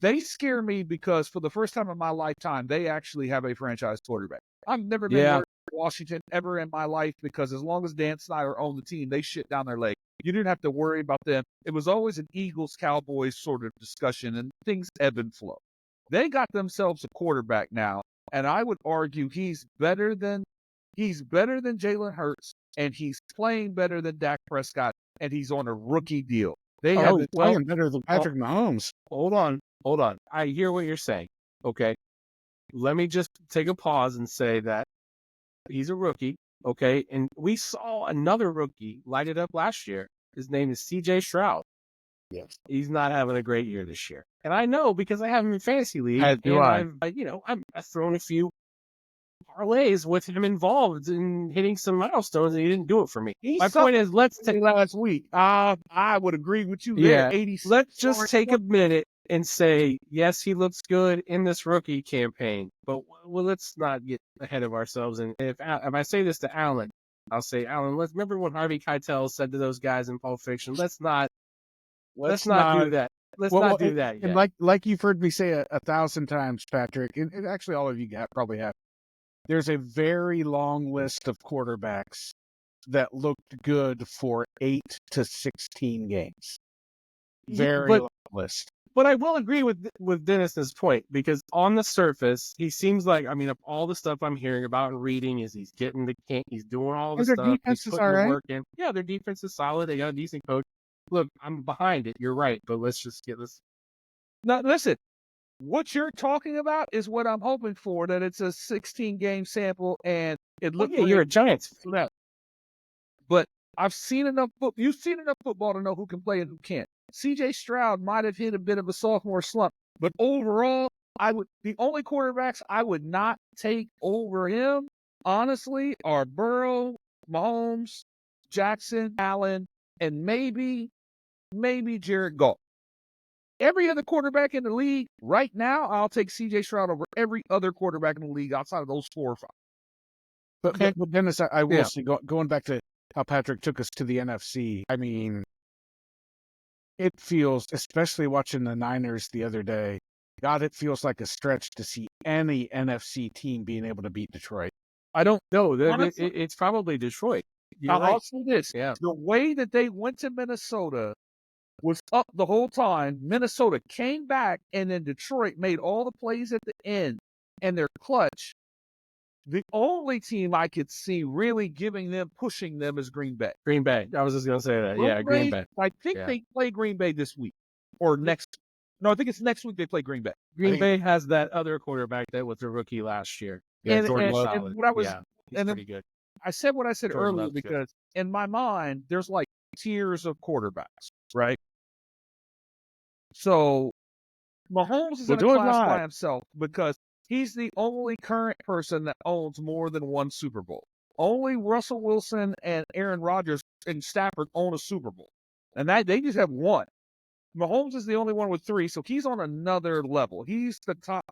They scare me because for the first time in my lifetime, they actually have a franchise quarterback. I've never been Yeah. worried about Washington ever in my life because as long as Dan Snyder owned the team, they shit down their leg. You didn't have to worry about them. It was always an Eagles-Cowboys sort of discussion, and things ebb and flow. They got themselves a quarterback now, and I would argue he's better than Jalen Hurts, and he's playing better than Dak Prescott, and he's on a rookie deal. They have Oh, the playing better than Patrick Mahomes. Hold on. I hear what you're saying. Okay. Let me just take a pause and say that he's a rookie. Okay. And we saw another rookie light it up last year. His name is CJ Stroud. Yes. He's not having a great year this year. And I know because I have him in fantasy league. As do and I. I've thrown a few parlays with him involved in hitting some milestones, and he didn't do it for me. My point is, let's take last week. I would agree with you Yeah. there. 86. Let's just take a minute and say, yes, he looks good in this rookie campaign, but let's not get ahead of ourselves. And if I say this to Alan, I'll say, Alan, let's remember what Harvey Keitel said to those guys in Pulp Fiction. Let's not do that. Let's not do that yet. And like you've heard me say 1,000 times, Patrick, and actually all of you probably have, there's a very long list of quarterbacks that looked good for 8 to 16 games. Very long list. But I will agree with Dennis's point, because on the surface, he seems like, I mean, of all the stuff I'm hearing about and reading, is he's getting the camp, he's doing all the And their stuff, defense he's is putting all the right. work in. Yeah, their defense is solid. They got a decent coach. Look, I'm behind it. You're right, but let's just get this. Now, listen, what you're talking about is what I'm hoping for, that it's a 16-game sample and it looks Yeah, you're a Giants fan. left. But I've seen enough you've seen enough football to know who can play and who can't. CJ Stroud might have hit a bit of a sophomore slump, but overall, the only quarterbacks I would not take over him, honestly, are Burrow, Mahomes, Jackson, Allen, and maybe Jared Goff. Every other quarterback in the league right now, I'll take C.J. Stroud over every other quarterback in the league outside of those 4 or 5. But Dennis, I will Yeah. say, going back to how Patrick took us to the NFC, I mean, it feels, especially watching the Niners the other day, God, it feels like a stretch to see any NFC team being able to beat Detroit. I don't know. Honestly- It's probably Detroit. You're I'll right. say this. Yeah. The way that they went to Minnesota was up the whole time. Minnesota came back, and then Detroit made all the plays at the end, and they're clutch. The only team I could see really pushing them is Green Bay. Green Bay. I was just going to say that. Yeah, Green Bay. I think Yeah. they play Green Bay this week or next. No, I think it's next week they play Green Bay. Green Bay has that other quarterback that was a rookie last year. Yeah, And- Jordan and- Love. and what I was- yeah, he's and then- pretty good. I said what I said Jordan earlier Love's good. because in my mind, there's like tiers of quarterbacks, right? So Mahomes is We'll in a do it class by live. himself because he's the only current person that owns more than one Super Bowl. Only Russell Wilson and Aaron Rodgers and Stafford own a Super Bowl. And that they just have one. Mahomes is the only one with 3, so he's on another level. He's the top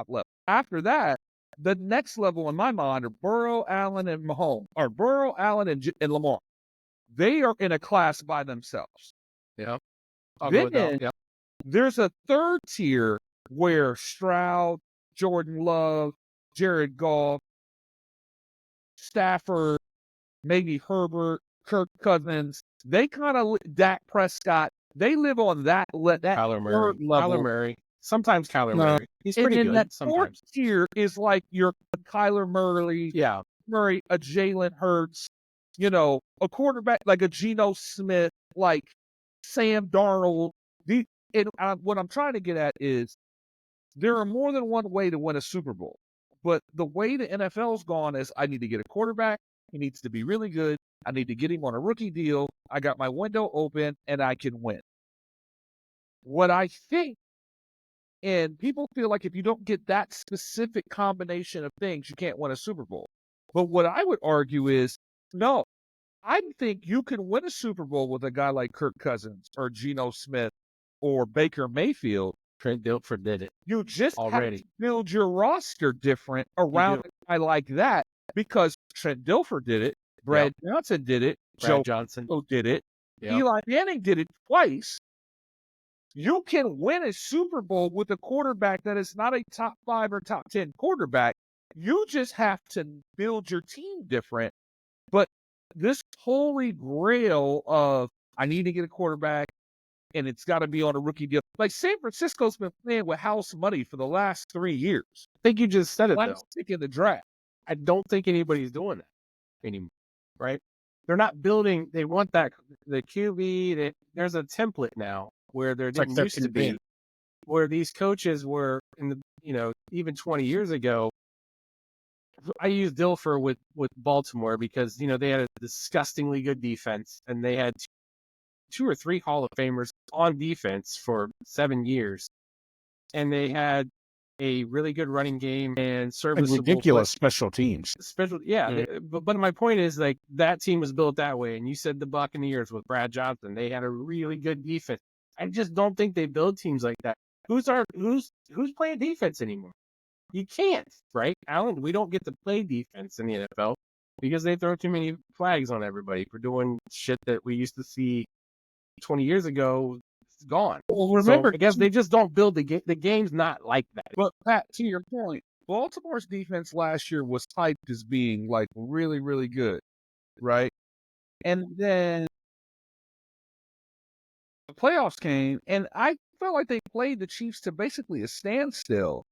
level. After that, the next level in my mind are Burrow, Allen, and Mahomes, or Burrow, Allen, and Lamar. They are in a class by themselves. Yeah. I'll go with that. Then Yeah. there's a third tier where Stroud, Jordan Love, Jared Goff, Stafford, maybe Herbert, Kirk Cousins, they kind of Dak Prescott. They live on that Kyler Murray. third level. Kyler Murray. Sometimes Kyler No. Murray. He's And pretty then good. that Sometimes. fourth tier is like your Kyler Yeah. Murray, a Jalen Hurts, a quarterback like a Geno Smith, like Sam Darnold. What I'm trying to get at is there are more than one way to win a Super Bowl. But the way the NFL's gone is I need to get a quarterback. He needs to be really good. I need to get him on a rookie deal. I got my window open and I can win. What I think, and people feel like if you don't get that specific combination of things, you can't win a Super Bowl. But what I would argue is, no, I think you can win a Super Bowl with a guy like Kirk Cousins or Geno Smith or Baker Mayfield. Trent Dilfer did it. You just have Already. to build your roster different around do. a guy like that because Trent Dilfer did it, Brad Johnson did it, Brad Joe Johnson. Flacco did it, Yep. Eli Manning did it twice. You can win a Super Bowl with a quarterback that is not a top 5 or top 10 quarterback. You just have to build your team different. But this holy grail of I need to get a quarterback and it's got to be on a rookie deal. Like San Francisco's been playing with house money for the last 3 years. I think you just said it, though. Last pick in the draft. I don't think anybody's doing that anymore, right? They're not building. They want the QB. There's a template now where there like didn't they're used to be, convinced. where these coaches were in the, even 20 years ago. I use Dilfer with Baltimore because, they had a disgustingly good defense and they had 2 or 3 Hall of Famers on defense for 7 years. And they had a really good running game and And serviceable ridiculous special teams. special. Yeah. But my point is, like, that team was built that way. And you said the Buccaneers with Brad Johnson, they had a really good defense. I just don't think they build teams like that. Who's playing defense anymore? You can't, right? Alan, we don't get to play defense in the NFL because they throw too many flags on everybody for doing shit that we used to see 20 years ago. It's gone. Well, Remember, I guess they just don't build the game. The game's not like that. But Pat, to your point, Baltimore's defense last year was hyped as being like really, really good, right? And then the playoffs came, and I felt like they played the Chiefs to basically a standstill.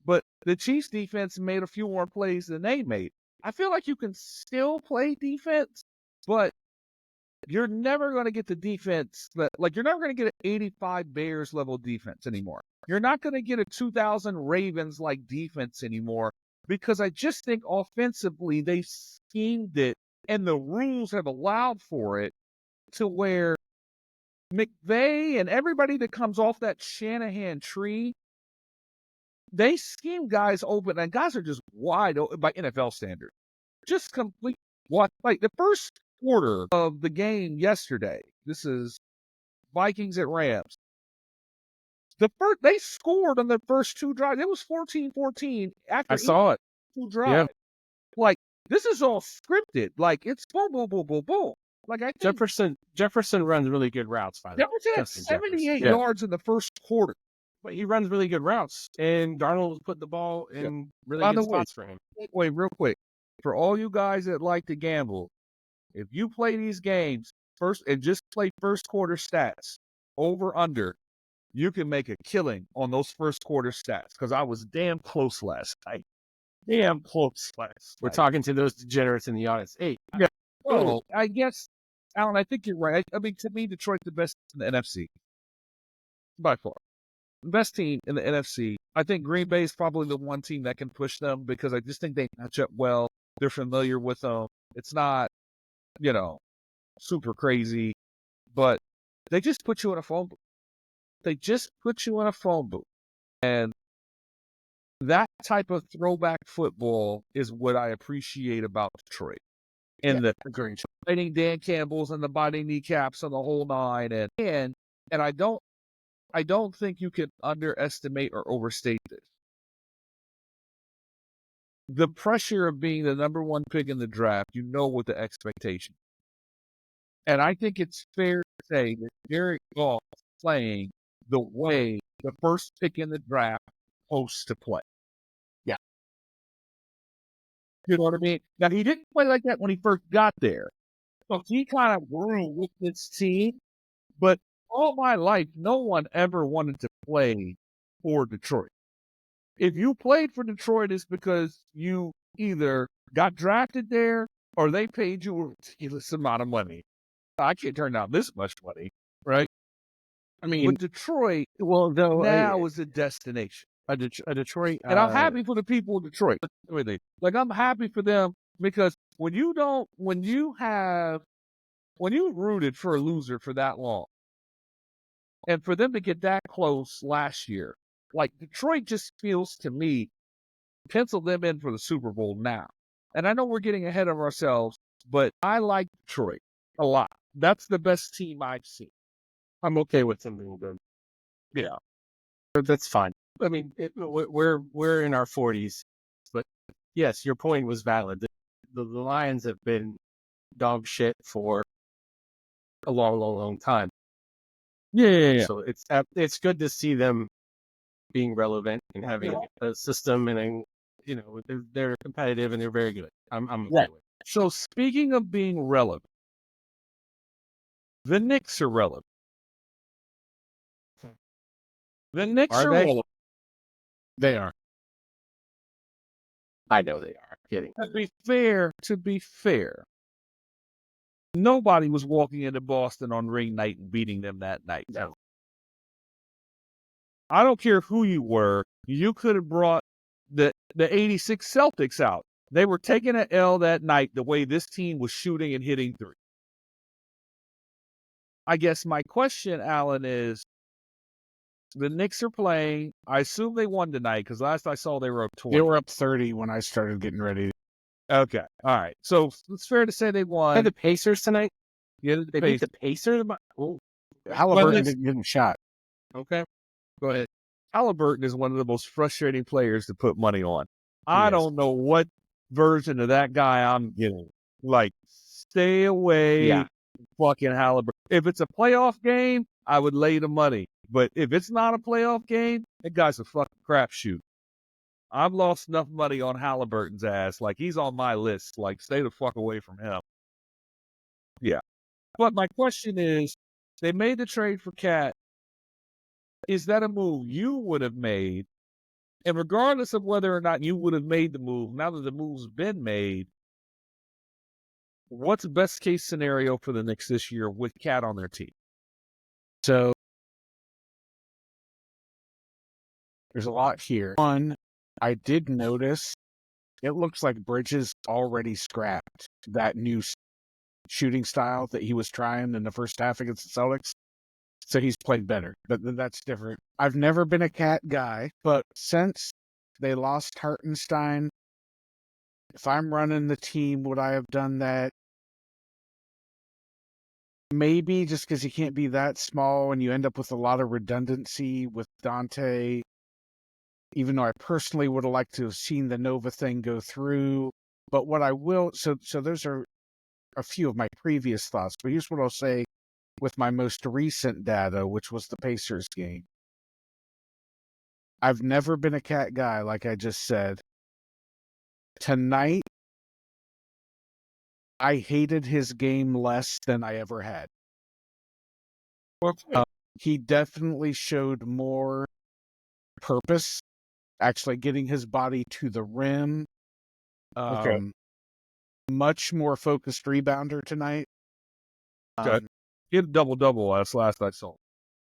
But the Chiefs defense made a few more plays than they made. I feel like you can still play defense, but you're never going to get the defense you're never going to get an 85 Bears level defense anymore. You're not going to get a 2000 Ravens like defense anymore because I just think offensively they schemed it and the rules have allowed for it to where McVay and everybody that comes off that Shanahan tree, they scheme guys open and guys are just wide open by NFL standard. Just complete what like the first quarter of the game yesterday. This is Vikings at Rams. They scored on the first two drives. It was 14-14 after I saw it. two drives. Like, this is all scripted. Like, it's boom, boom, boom, boom, boom. Like, I think Jefferson runs really good routes, by the way. Jefferson had Justin 78 Jefferson. yards in the first quarter. But he runs really good routes, and Darnold was putting the ball in really By good the way, spots for him. Wait, real quick. For all you guys that like to gamble, if you play these games first and just play first quarter stats over under, you can make a killing on those first quarter stats because I was damn close last night. Damn close last We're night. talking to those degenerates in the audience. Hey, Well, I guess, Alan, I think you're right. I mean, to me, Detroit's the best in the NFC. By far. The best team in the NFC. I think Green Bay is probably the one team that can push them because I just think they match up well. They're familiar with them. It's not, super crazy, but they just put you in a phone booth. They just put you in a phone booth. And that type of throwback football is what I appreciate about Detroit. And the fighting Dan Campbell's and the biting kneecaps and the whole nine. And I don't think you can underestimate or overstate this. The pressure of being the number one pick in the draft, you know what the expectation. And I think it's fair to say that Jared Goff is playing the way the first pick in the draft is supposed to play. Yeah. You know what I mean? Now, he didn't play like that when he first got there. So he kind of grew with this team. But all my life, no one ever wanted to play for Detroit. If you played for Detroit, it's because you either got drafted there or they paid you a ridiculous amount of money. I can't turn down this much money, right? I mean, But Detroit now is a destination. a Detroit, And I'm happy for the people of Detroit. Like, I'm happy for them because when you rooted for a loser for that long, and for them to get that close last year, like, Detroit just feels to me, pencil them in for the Super Bowl now. And I know we're getting ahead of ourselves, but I like Detroit a lot. That's the best team I've seen. I'm okay with them being good. Yeah. But that's fine. I mean, we're in our 40s, but yes, your point was valid. The Lions have been dog shit for a long, long, long time. Yeah. So it's good to see them being relevant and having a system and they're competitive and they're very good. I'm okay with it. So speaking of being relevant, the Knicks are relevant. The Knicks Are are they? relevant. they are. I know they are. Kidding. To be fair, nobody was walking into Boston on ring night and beating them that night. No. I don't care who you were. You could have brought the 86 Celtics out. They were taking an L that night the way this team was shooting and hitting three. I guess my question, Alan, is the Knicks are playing. I assume they won tonight because last I saw they were up 20. They were up 30 when I started getting ready. Okay. All right. So it's fair to say they won. Play the Pacers tonight? Yeah, They beat the Pacers? Oh, Halliburton didn't get a shot. okay. Go ahead. Halliburton is one of the most frustrating players to put money on. I Yes. don't know what version of that guy I'm getting. Like, stay away, Yeah. fucking Halliburton. If it's a playoff game, I would lay the money. But if it's not a playoff game, that guy's a fucking crapshoot. I've lost enough money on Halliburton's ass. Like, he's on my list. Like, stay the fuck away from him. Yeah. But my question is, they made the trade for Cat. Is that a move you would have made? And regardless of whether or not you would have made the move, now that the move's been made, what's the best case scenario for the Knicks this year with Cat on their team? So there's a lot here. One, I did notice it looks like Bridges already scrapped that new shooting style that he was trying in the first half against the Celtics. So he's played better, but that's different. I've never been a Cat guy, but since they lost Hartenstein, if I'm running the team, would I have done that? maybe just because he can't be that small and you end up with a lot of redundancy with Dante, even though I personally would have liked to have seen the Nova thing go through. But what I will, so those are a few of my previous thoughts, but here's what I'll say with my most recent data, which was the Pacers game. I've never been a Cat guy, like I just said. Tonight, I hated his game less than I ever had. He definitely showed more purpose, actually getting his body to the rim. Okay. Much more focused rebounder tonight. Okay. He had a double-double last I saw.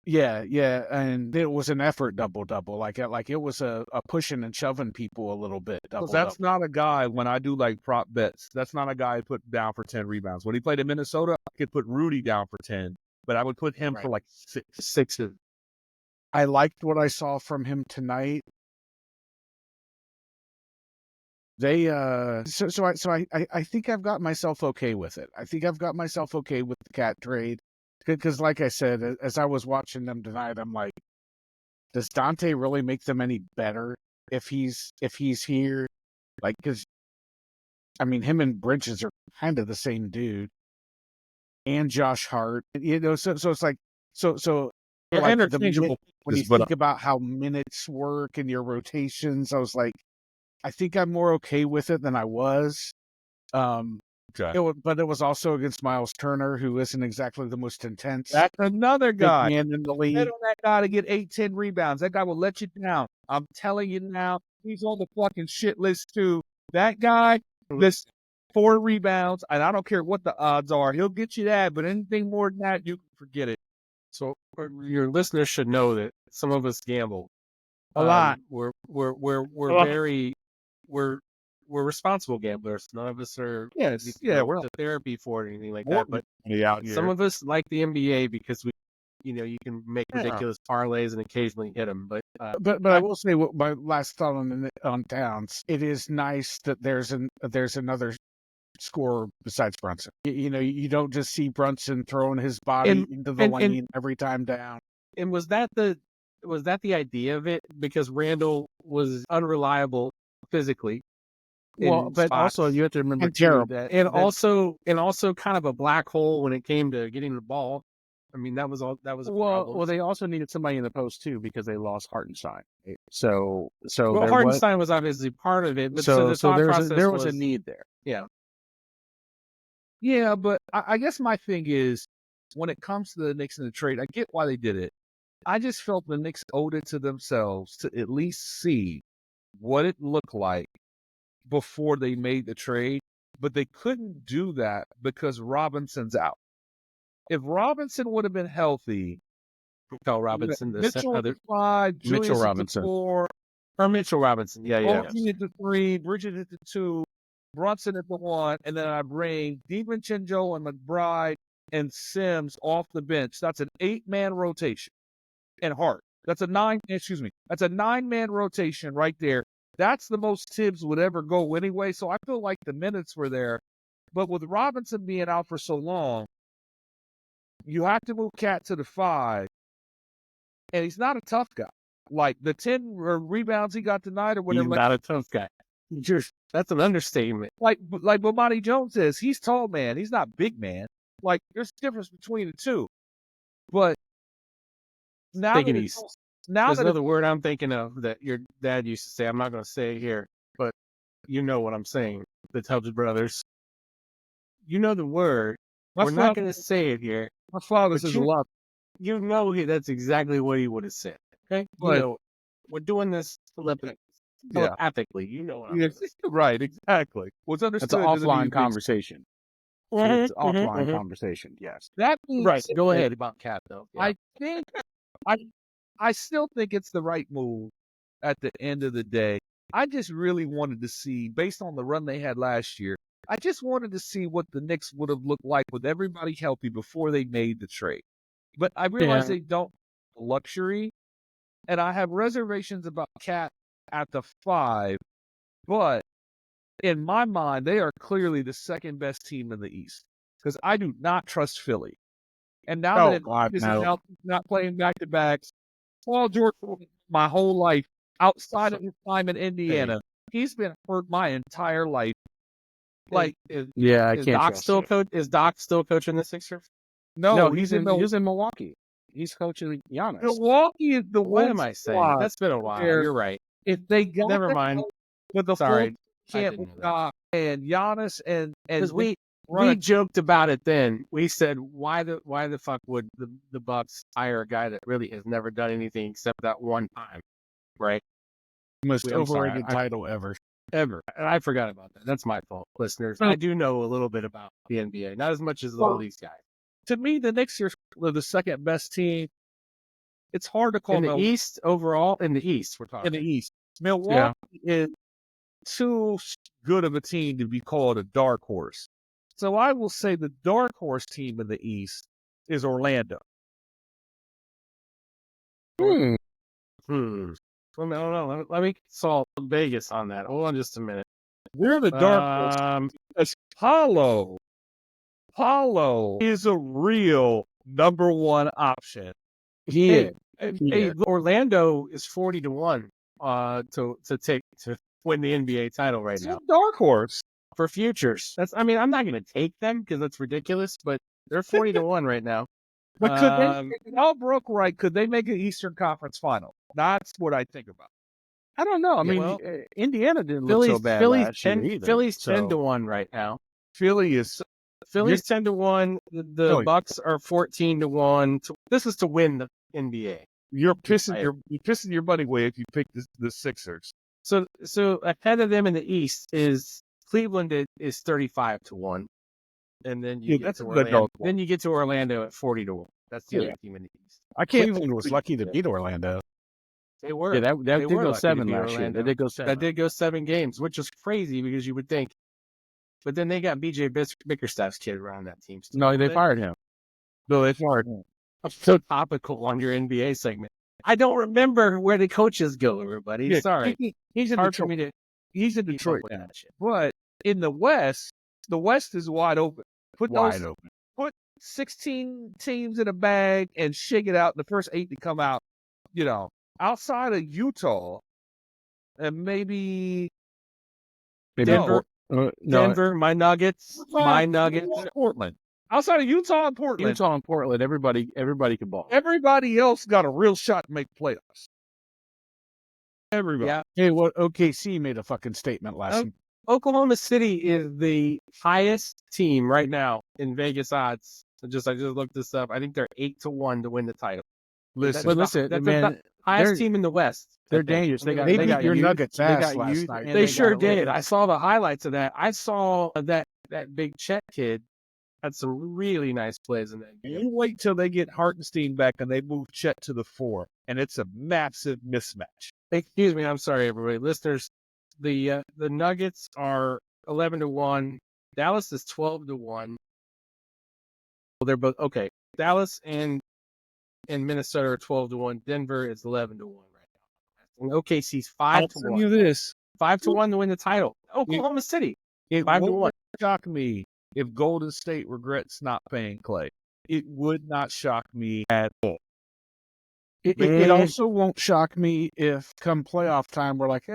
Yeah, and it was an effort double-double. Like it was a pushing and shoving people a little bit. Because that's not a guy, when I do like prop bets, that's not a guy I put down for 10 rebounds. When he played in Minnesota, I could put Rudy down for 10, but I would put him for like 6. 6. I liked what I saw from him tonight. They so I think I've got myself okay with it. I think I've got myself okay with the Cat trade because, like I said, as I was watching them tonight, I'm like, does Dante really make them any better if he's here? Like, because I mean, him and Bridges are kind of the same dude, and Josh Hart, So it's like They're like interchangeable. when you think about how minutes work in your rotations, I was like, I think I'm more okay with it than I was. Okay. But it was also against Miles Turner, who isn't exactly the most intense That's another big guy. man in the Bet league. on that guy to get 8, 10 rebounds. That guy will let you down. I'm telling you now, he's on the fucking shit list too. That guy, this 4 rebounds, and I don't care what the odds are. He'll get you that, but anything more than that, you can forget it. So your listeners should know that some of us gamble A lot. We're lot. very we're responsible gamblers. None of us are Yes. Yeah, we're to therapy for it or anything like more that. But money out here. some of us like the NBA because we, you can make Yeah. ridiculous parlays and occasionally hit them. But But I will say what my last thought on Towns. It is nice that there's another scorer besides Brunson. You don't just see Brunson throwing his body into the lane every time down. And was that the idea of it? Because Randall was unreliable physically. Well, but also you have to remember And too, terrible. And also kind of a black hole when it came to getting the ball. I mean, that was a problem. well, they also needed somebody in the post too because they lost Hartenstein. So Well, Hartenstein was obviously part of it, but so there was a was need there. Yeah, but I guess my thing is, when it comes to the Knicks and the trade, I get why they did it. I just felt the Knicks owed it to themselves to at least see what it looked like before they made the trade, but they couldn't do that because Robinson's out. If Robinson would have been healthy, Mitchell Robinson, Mitchell at the 5, Julius Mitchell at Robinson. the 4, or Mitchell Robinson, yeah. Bolton at the 3, Bridges at the 2, Brunson at the 1, and then I bring DiVincenzo and McBride and Sims off the bench. That's an 8-man rotation. And Hart. That's a 9-man rotation right there. That's the most Tibbs would ever go anyway. So I feel like the minutes were there. But with Robinson being out for so long, you have to move Cat to the 5. And he's not a tough guy. Like the 10 rebounds he got tonight or whatever. He's not a tough guy. That's an understatement. Like Bomani Jones is. He's tall man. He's not big man. Like there's a difference between the two. But now There's another word I'm thinking of that your dad used to say. I'm not going to say it here, but you know what I'm saying. The Tubbs brothers. You know the word. We're not going to say it here. My father But says a lot. You know that's exactly what he would have said. Okay? But- You know, we're doing this telepathically. You know what I'm saying. Right, exactly. What's That's understood an doesn't mean offline it's- conversation. It's an offline conversation. Yes. That means Right. Go ahead about Cat though. Yeah. I think I still think it's the right move at the end of the day. I just really wanted to see, based on the run they had last year, I just wanted to see what the Knicks would have looked like with everybody healthy before they made the trade. But I realize they don't have luxury, and I have reservations about Cat at the 5, but in my mind, they are clearly the second best team in the East because I do not trust Philly. And now Oh, that God, is no. now not playing back to backs, Paul George, my whole life outside of his time in Indiana, he's been hurt my entire life. Like, Yeah, I is can't Doc trust still you. coach? Is Doc still coaching the Sixers? no, he's in Milwaukee. He's coaching Giannis. Milwaukee is the What one am I saying? squad That's been a while. where You're right. if they got Never the mind. help with the full Sorry, I camp didn't with know that. Doc and Giannis and Because we we joked about it then. We said, why the fuck would the Bucks hire a guy that really has never done anything except that one time, right? Most I'm sorry, overrated title ever. Ever. And I forgot about that. That's my fault, listeners. No. I do know a little bit about the NBA, not as much as all these guys. to me, the Knicks are the second best team. It's hard to call In the Milwaukee East, overall, in the East, we're talking. in the East. Milwaukee is too good of a team to be called a dark horse. So I will say the dark horse team in the East is Orlando. Hmm. Well, no. Let me consult Vegas on that. Hold on just a minute. They're the dark horse. Because Paulo is a real number one option. Hey, Orlando is 40-1 to win the NBA title right It's now a dark horse. for futures. I'm not going to take them because that's ridiculous, but they're 40-1 right now. But could they, if it all broke right, could they make an Eastern Conference final? That's what I think about. I don't know. I Yeah, mean, well, Indiana didn't look so bad last year either. Philly's so. 10-1 right now. Philly's 10-1. The Bucks are 14-1. This is to win the NBA. You're pissing your money away if you pick the Sixers. So ahead of them in the East is Cleveland is 35-1, and then you get to Orlando. Then you get to Orlando at 40-1. That's the other team in the East. Cleveland was lucky to beat Orlando. They were. Yeah, that did go 7 last year. Orlando. They did go 7. That did go 7 games, which is crazy because you would think. But then they got BJ Bickerstaff's kid around that team. No, they fired him. No, they fired him. I'm so topical on your NBA segment. I don't remember where the coaches go, everybody. Yeah, Sorry. He's in Hard for Detroit. me to He's in keep up Detroit with now. that shit. But in the West is wide open. Put 16 teams in a bag and shake it out. The first 8 to come out, outside of Utah, and maybe Denver, no, Denver, my Nuggets, Portland. Outside of Utah and Portland, Utah and Portland, everybody can ball. everybody else got a real shot to make playoffs. Everybody. Yeah. Hey, what OKC made a fucking statement last night. Oklahoma City is the highest team right now in Vegas odds. I just looked this up. I think they're 8-1 to win the title. That's that's man, the highest team in the West. they're dangerous. They beat your Nuggets ass last night. They sure did. I saw the highlights of that. I saw that big Chet kid had some really nice plays in that game. You wait till they get Hartenstein back and they move Chet to the 4, and it's a massive mismatch. Excuse me, I'm sorry, everybody. Listeners, the Nuggets are 11-1. Dallas is 12-1. Well, they're both okay. Dallas and Minnesota are 12-1. Denver is 11-1 right now. And OKC's 5-1. I'll tell you this: 5-1 to win the title. Oklahoma City. it 5-1. won't shock me if Golden State regrets not paying Clay. It would not shock me at all. It also won't shock me if come playoff time we're like,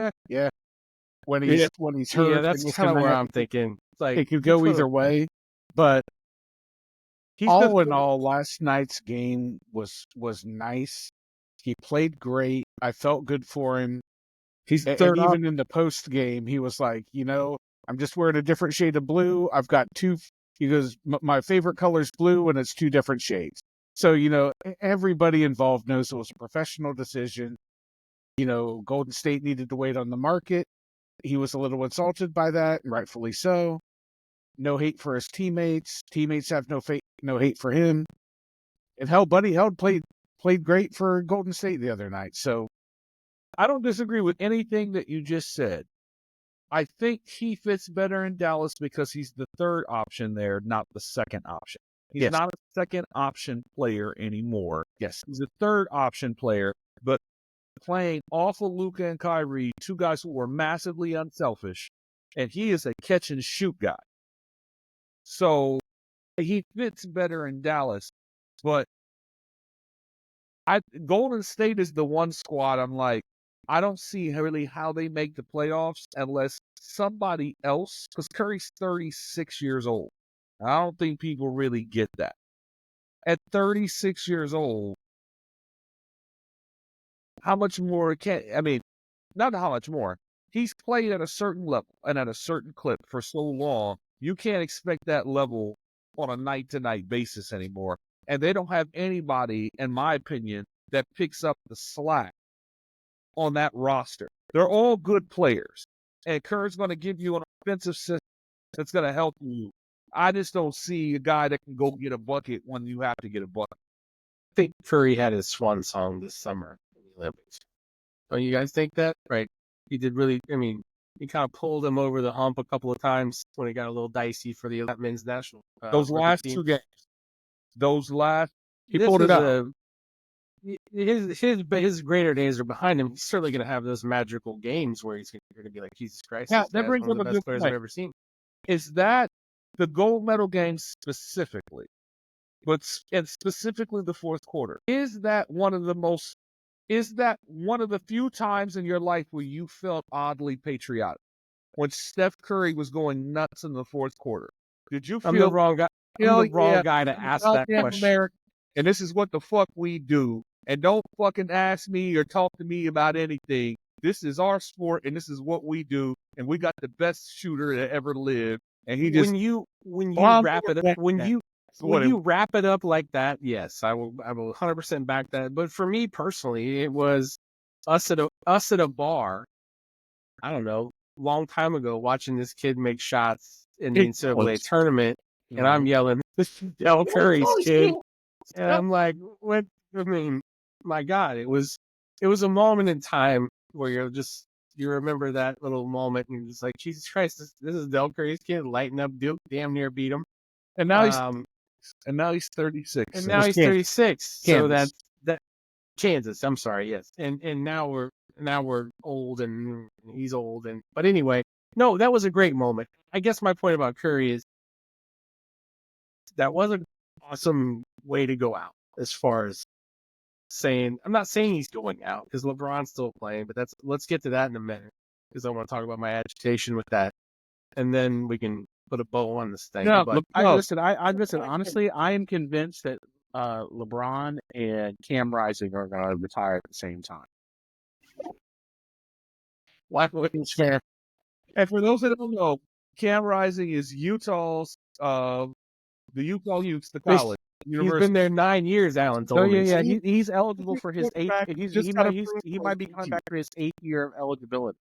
when he's hurt. Yeah, that's kind of where I'm thinking. It's like It could go either way, but all in all, last night's game was nice. He played great. I felt good for him. He's And third even in the post game, he was like, I'm just wearing a different shade of blue. I've got 2. He goes, my favorite color is blue, and it's 2 different shades. So, everybody involved knows it was a professional decision. Golden State needed to wait on the market. He was a little insulted by that, and rightfully so. No hate for his teammates. Teammates have no hate for him. And Buddy Hield played great for Golden State the other night. So I don't disagree with anything that you just said. I think he fits better in Dallas because he's the third option there, not the second option. He's not a second option player anymore. yes, He's a third option player, but playing off of Luka and Kyrie, 2 guys who were massively unselfish, and he is a catch and shoot guy. So he fits better in Dallas. but Golden State is the one squad I'm like, I don't see really how they make the playoffs unless somebody else, because Curry's 36 years old. I don't think people really get that. At 36 years old, how much more not how much more. He's played at a certain level and at a certain clip for so long, you can't expect that level on a night-to-night basis anymore. And they don't have anybody, in my opinion, that picks up the slack on that roster. They're all good players. And Kerr's going to give you an offensive system that's going to help you. I just don't see a guy that can go get a bucket when you have to get a bucket. I think Curry had his swan song this summer in the Olympics. Don't you guys think that? Right? He did really, he kind of pulled him over the hump a couple of times when it got a little dicey for the men's national. Those last two games. He pulled it up. His greater days are behind him. He's certainly going to have those magical games where he's going to be like, Jesus Christ, Yeah, that brings one up of a the good best players point. I've ever seen. Is that the gold medal game specifically, and specifically the fourth quarter? Is that one of the few times in your life where you felt oddly patriotic? When Steph Curry was going nuts in the fourth quarter, did you feel I'm the wrong guy? I'm the wrong guy to ask that question. America, and this is what the fuck we do. And don't fucking ask me or talk to me about anything. This is our sport, and this is what we do. And we got the best shooter that ever lived. And he just when you wrap it up, when you wrap it up like that, yes, I will 100% back that. But for me personally, it was us at a bar. I don't know, long time ago, watching this kid make shots in the NCAA tournament, and I'm yelling, "This is Del Curry's kid," and I'm like, "What?" My God, it was a moment in time where you remember that little moment, and it's like, Jesus Christ, this is Del Curry's kid, lighting up Duke, damn near beat him, and now he's 36. And now he's 36. So Kansas. that Kansas. I'm sorry, yes, and now we're old, and he's old, but anyway, no, that was a great moment. I guess my point about Curry is that was an awesome way to go out as far as saying, I'm not saying he's going out because LeBron's still playing, but let's get to that in a minute because I want to talk about my agitation with that, and then we can put a bow on this thing. No, but listen. Honestly, I am convinced that LeBron and Cam Rising are going to retire at the same time. why wouldn't It's fair. And for those that don't know, Cam Rising is Utah's the Utah Utes, the college. He's been there 9 years, Alan told me. Yeah. He's eligible for his eighth. He might be coming back for his 8th year of eligibility.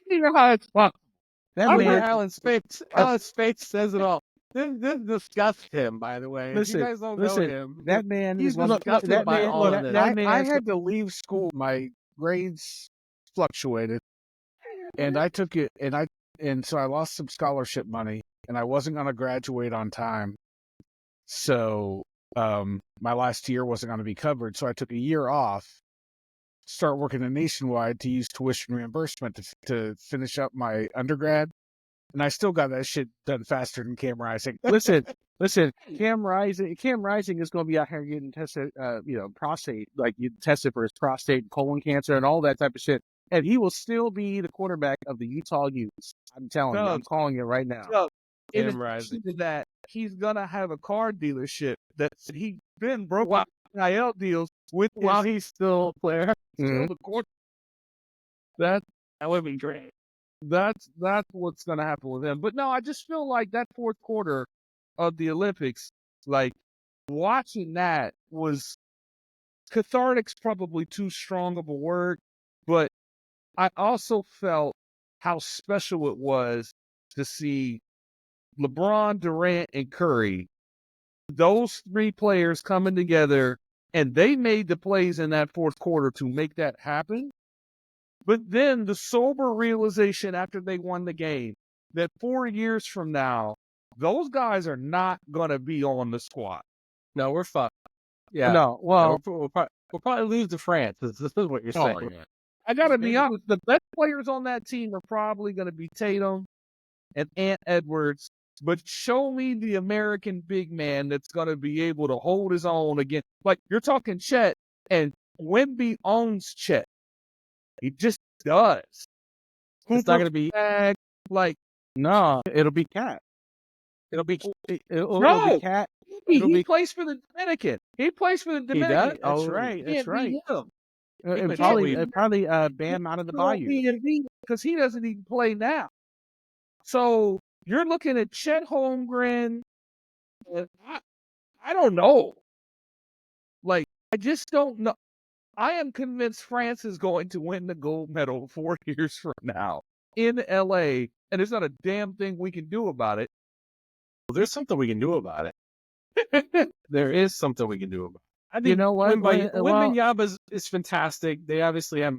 You know how it's fun. That man, Alan's face says it all. This disgusts him, by the way. Listen, if you guys don't know him, that man he's is one of disgusted by all of this. I had to leave school. My grades fluctuated, and I took it, and so I lost some scholarship money, and I wasn't going to graduate on time. So my last year wasn't going to be covered. So I took a year off, start working at Nationwide to use tuition reimbursement to finish up my undergrad. And I still got that shit done faster than Cam Rising. listen. Cam Rising is going to be out here getting tested, prostate, like you tested for his prostate, colon cancer, and all that type of shit. And he will still be the quarterback of the Utah Utes. I'm telling you, I'm calling it right now. In addition to that, he's gonna have a car dealership that he's been broke NIL deals with while he's still a player. Mhm. the court. That would be great. That's what's gonna happen with him. But no, I just feel like that fourth quarter of the Olympics, like watching that was cathartic's probably too strong of a word, but I also felt how special it was to see LeBron, Durant, and Curry, those three players coming together, and they made the plays in that fourth quarter to make that happen. But then the sober realization after they won the game that 4 years from now, those guys are not going to be on the squad. No, we're fucked. Yeah. No, well, we'll probably lose to France. This is what you're saying. yeah. I got to be honest, the best players on that team are probably going to be Tatum and Ant Edwards, but show me the American big man that's going to be able to hold his own again. Like, you're talking Chet, and Wemby owns Chet. He just does. It's not going to be. Bag, like, No, it'll be Cat. It'll be. It'll No. be Cat. he plays for the Dominican. He plays for the He does? Dominican. That's Oh, right. That's Can't right. be him. And but probably Bam out of the Bayou. Because he doesn't even play now. So you're looking at Chet Holmgren. I don't know. Like, I just don't know. I am convinced France is going to win the gold medal 4 years from now in LA, and there's not a damn thing we can do about it. Well, there's something we can do about it. There is something we can do about it. I think You know what? Wembanyama is fantastic. They obviously have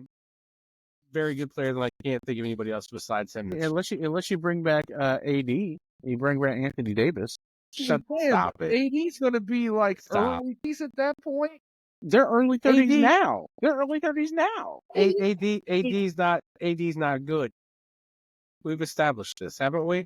very good players, and I can't think of anybody else besides him. Unless you bring back AD, you bring back Anthony Davis. Stop it. AD's going to be like Stop. early 30s at that point. They're early 30s AD. now. They're early 30s now. AD's not good. We've established this, haven't we?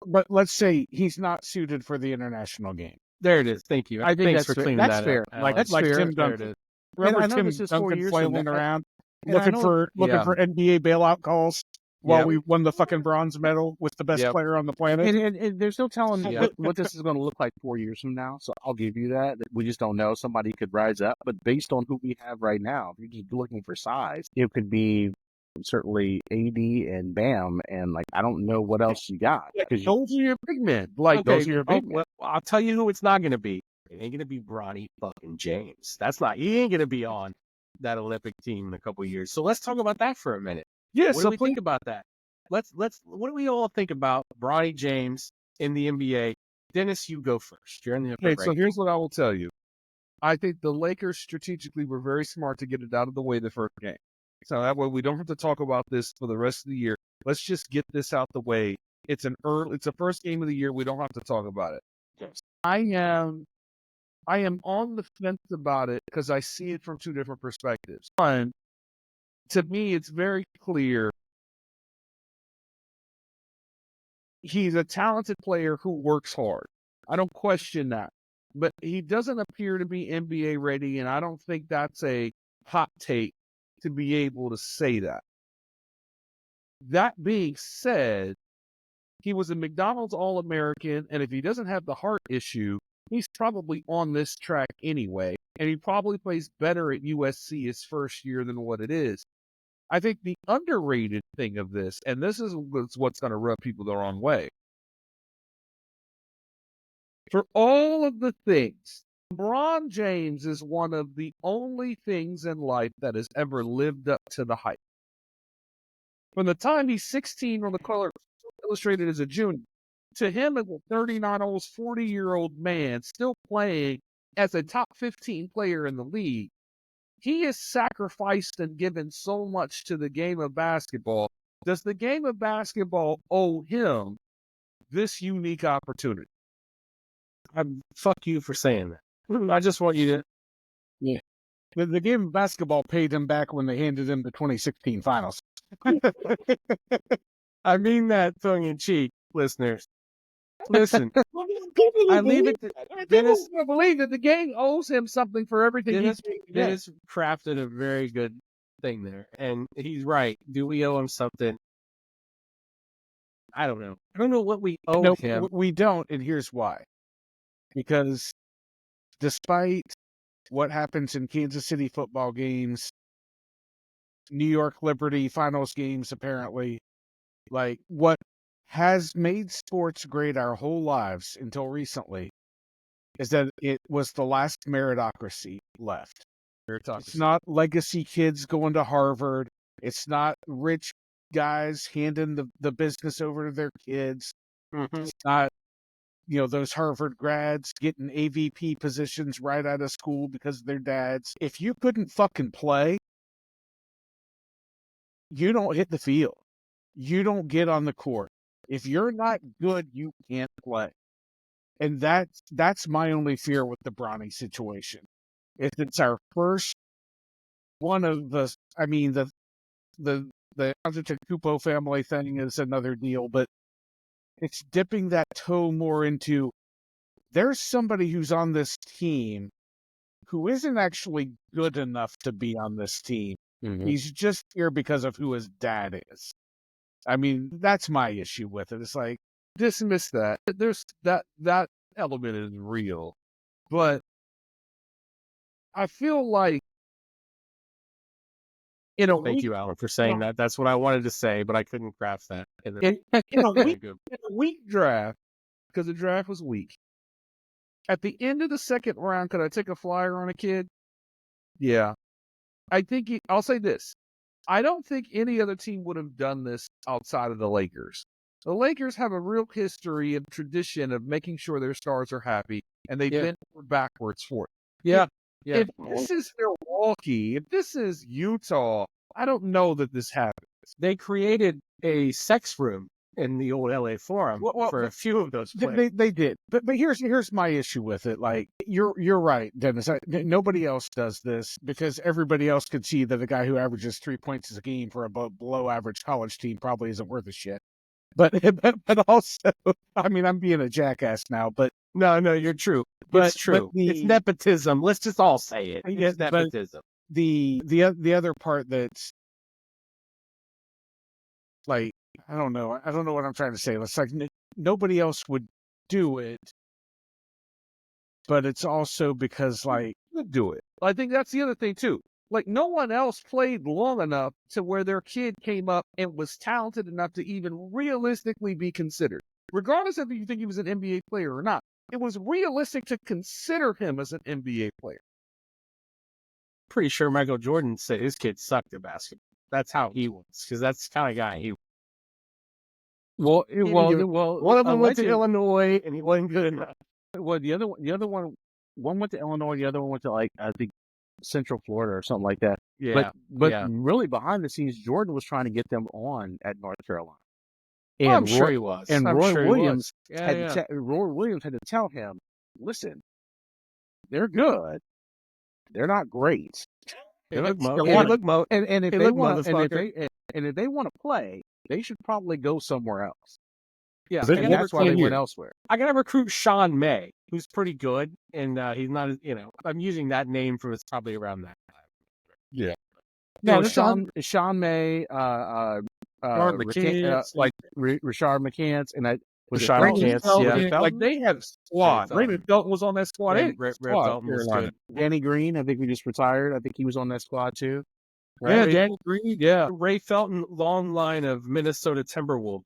But let's say he's not suited for the international game. There it is. Thank you. I think Thanks that's for fair. cleaning That's that fair. up. Like, Alex. that's fair. Tim There it Duncan. is. Remember I know Tim this is 4 Duncan years flailing from now. around And I looking know- for NBA bailout calls while Yep. we won the fucking bronze medal with the best Yep. player on the planet. And there's no telling Yeah. what this is going to look like 4 years from now. So I'll give you that. We just don't know. Somebody could rise up. But based on who we have right now, if you're just looking for size, it could be certainly AD and Bam. And, like, I don't know what else you got. Because Those are your big men. Like, those are your big men. Well, I'll tell you who it's not going to be. It ain't going to be Bronny fucking James. He ain't going to be on that Olympic team in a couple of years. So let's talk about that for a minute. yeah, What do we think about that? What do we all think about Bronny James in the NBA? Dennis, you go first. You're in the Okay, upper so right. here's what I will tell you. I think the Lakers strategically were very smart to get it out of the way the first game. So that way we don't have to talk about this for the rest of the year. Let's just get this out the way. It's the first game of the year. We don't have to talk about it. I am on the fence about it because I see it from two different perspectives. One, to me, it's very clear he's a talented player who works hard. I don't question that. But he doesn't appear to be NBA ready, and I don't think that's a hot take to be able to say that. That being said, he was a McDonald's All-American, and if he doesn't have the heart issue, he's probably on this track anyway, and he probably plays better at USC his first year than what it is. I think the underrated thing of this, and this is what's going to rub people the wrong way, for all of the things, LeBron James is one of the only things in life that has ever lived up to the hype. From the time he's 16 on the Color Illustrated as a junior, to him as a 39 almost 40-year-old man still playing as a top 15 player in the league, he has sacrificed and given so much to the game of basketball. Does the game of basketball owe him this unique opportunity? Fuck you for saying that. I just want you to. The game of basketball paid him back when they handed him the 2016 finals. I mean that tongue in cheek, listeners. Listen, I leave it to Dennis. I believe that the game owes him something for everything Dennis crafted a very good thing there, and he's right. Do we owe him something? I don't know. I don't know what we owe No, him. we don't, and here's why. Because despite what happens in Kansas City football games, New York Liberty finals games, apparently, like what has made sports great our whole lives until recently is that it was the last meritocracy left. It's not legacy kids going to Harvard. It's not rich guys handing the business over to their kids. Mhm. It's not, those Harvard grads getting AVP positions right out of school because of their dads. If you couldn't fucking play, you don't hit the field. You don't get on the court. If you're not good, you can't play. And that's my only fear with the Bronny situation. It's our first one of the the Antetokounmpo family thing is another deal, but it's dipping that toe more into there's somebody who's on this team who isn't actually good enough to be on this team. Mhm. He's just here because of who his dad is. I mean, that's my issue with it. It's like, Dismiss that. There's that element is real, but I feel like in a Thank weak you, Alan, for saying that. That's what I wanted to say, but I couldn't craft that. in a Very weak good. in a weak draft, because the draft was weak. At the end of the second round, could I take a flyer on a kid? Yeah. I think I'll say this. I don't think any other team would have done this outside of the Lakers. The Lakers have a real history and tradition of making sure their stars are happy, and they Yeah. bend over backwards for it. Yeah. Yeah. If this is Milwaukee, if this is Utah, I don't know that this happens. They created a sex room in the old LA Forum Well, for a few of those players. they did, but here's my issue with it. Like you're right, Dennis. Nobody else does this because everybody else could see that a guy who averages 3 points a game for a below average college team probably isn't worth a shit. But also, I mean, I'm being a jackass now, but No, you're true. But- It's true. but It's nepotism. Let's just all say it. It's but- nepotism. the other part that's like I don't know what I'm trying to say. It's like nobody else would do it, but it's also because like Could do it. I think that's the other thing too. Like no one else played long enough to where their kid came up and was talented enough to even realistically be considered. Regardless if you think he was an NBA player or not, it was realistic to consider him as an NBA player. Pretty sure Michael Jordan said his kid sucked at basketball. That's how he was, because that's the kind of guy he was. well One of them went to alleged- Illinois, and he wasn't good enough. Well, the other one went to Illinois, the other one went to like I think Central Florida or something like that. Yeah. But yeah. really behind the scenes, Jordan was trying to get them on at North Carolina. Well, I'm And sure Roy, he was. and I'm Roy sure he Williams was. Yeah, Roy Williams had to tell him, listen, they're good, they're not great, Hey, look, Mo. And- Hey, look, Mo. and if Hey, they look, want motherfucker. and if they want to play, they should probably go somewhere else. Yeah, And I that's why they gotta, went elsewhere. I gotta recruit Sean May, who's pretty good, and he's not. I'm using that name from it's probably around that time. No, No, Sean May, Rashard McCants, like Rashard McCants, and I was Rashard Raymond McCants, Felton, yeah. Raymond Like Felton, they had a squad. Felton. Raymond Felton was on that squad. Red, Hey, Red squad, Felton was Carolina. good. Danny Green. I think we just retired. I think he was on that squad too. Yeah, Right? Danny Green. Yeah. Ray Felton, long line of Minnesota Timberwolves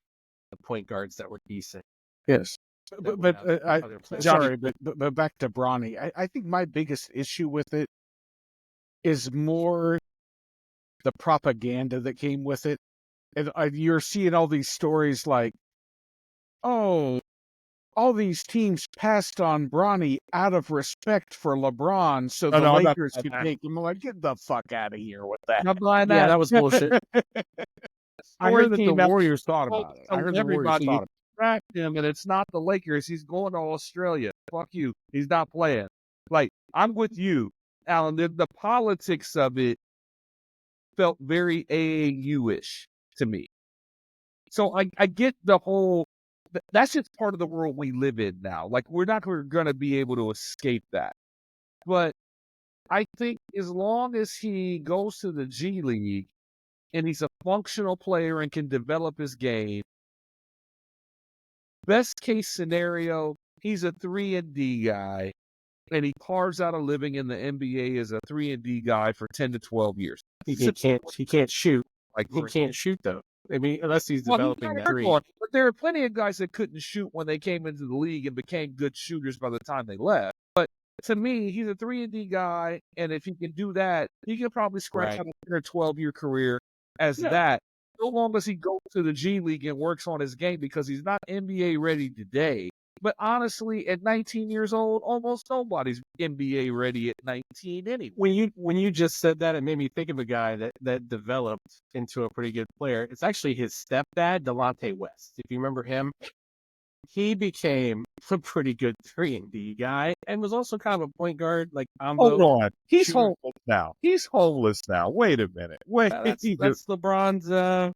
point guards that were decent. Yes. that but went out to I other places. sorry, but back to Bronny. I think my biggest issue with it is more the propaganda that came with it. And you're seeing all these stories like, oh, all these teams passed on Bronny out of respect for LeBron, so the no, I'm not Lakers buying could that. take him. I'm like, get the fuck out of here with that. Not buying Yeah, that. that was bullshit. I Story heard that the came out- Warriors thought about it. I heard the Warriors everybody thought about Track him, and it's not the Lakers. He's going to Australia. Fuck you. He's not playing. Like, I'm with you, Alan. The politics of it felt very AAU-ish to me. So I get the whole. That's just part of the world we live in now. Like, we're not going to be able to escape that. But I think as long as he goes to the G League and he's a functional player and can develop his game, best case scenario, he's a 3-and-D guy, and he carves out a living in the NBA as a 3-and-D guy for 10 to 12 years. He can't shoot. Like He can't shoot though. I mean, unless he's Well, developing got that a three. record, but there are plenty of guys that couldn't shoot when they came into the league and became good shooters by the time they left. But to me, he's a 3-and-D guy, and if he can do that, he can probably scratch Right. out a 10 or 12-year career as that. So long as he goes to the G League and works on his game, because he's not NBA ready today. But honestly, at 19 years old, almost nobody's NBA ready at 19 anyway. When you just said that, it made me think of a guy that developed into a pretty good player. It's actually his stepdad, Delonte West. If you remember him, he became a pretty good 3-and-D guy and was also kind of a point guard, like Hold combo. on. He's shooter. homeless now. He's homeless now. Wait a minute. Wait. That's LeBron's. That's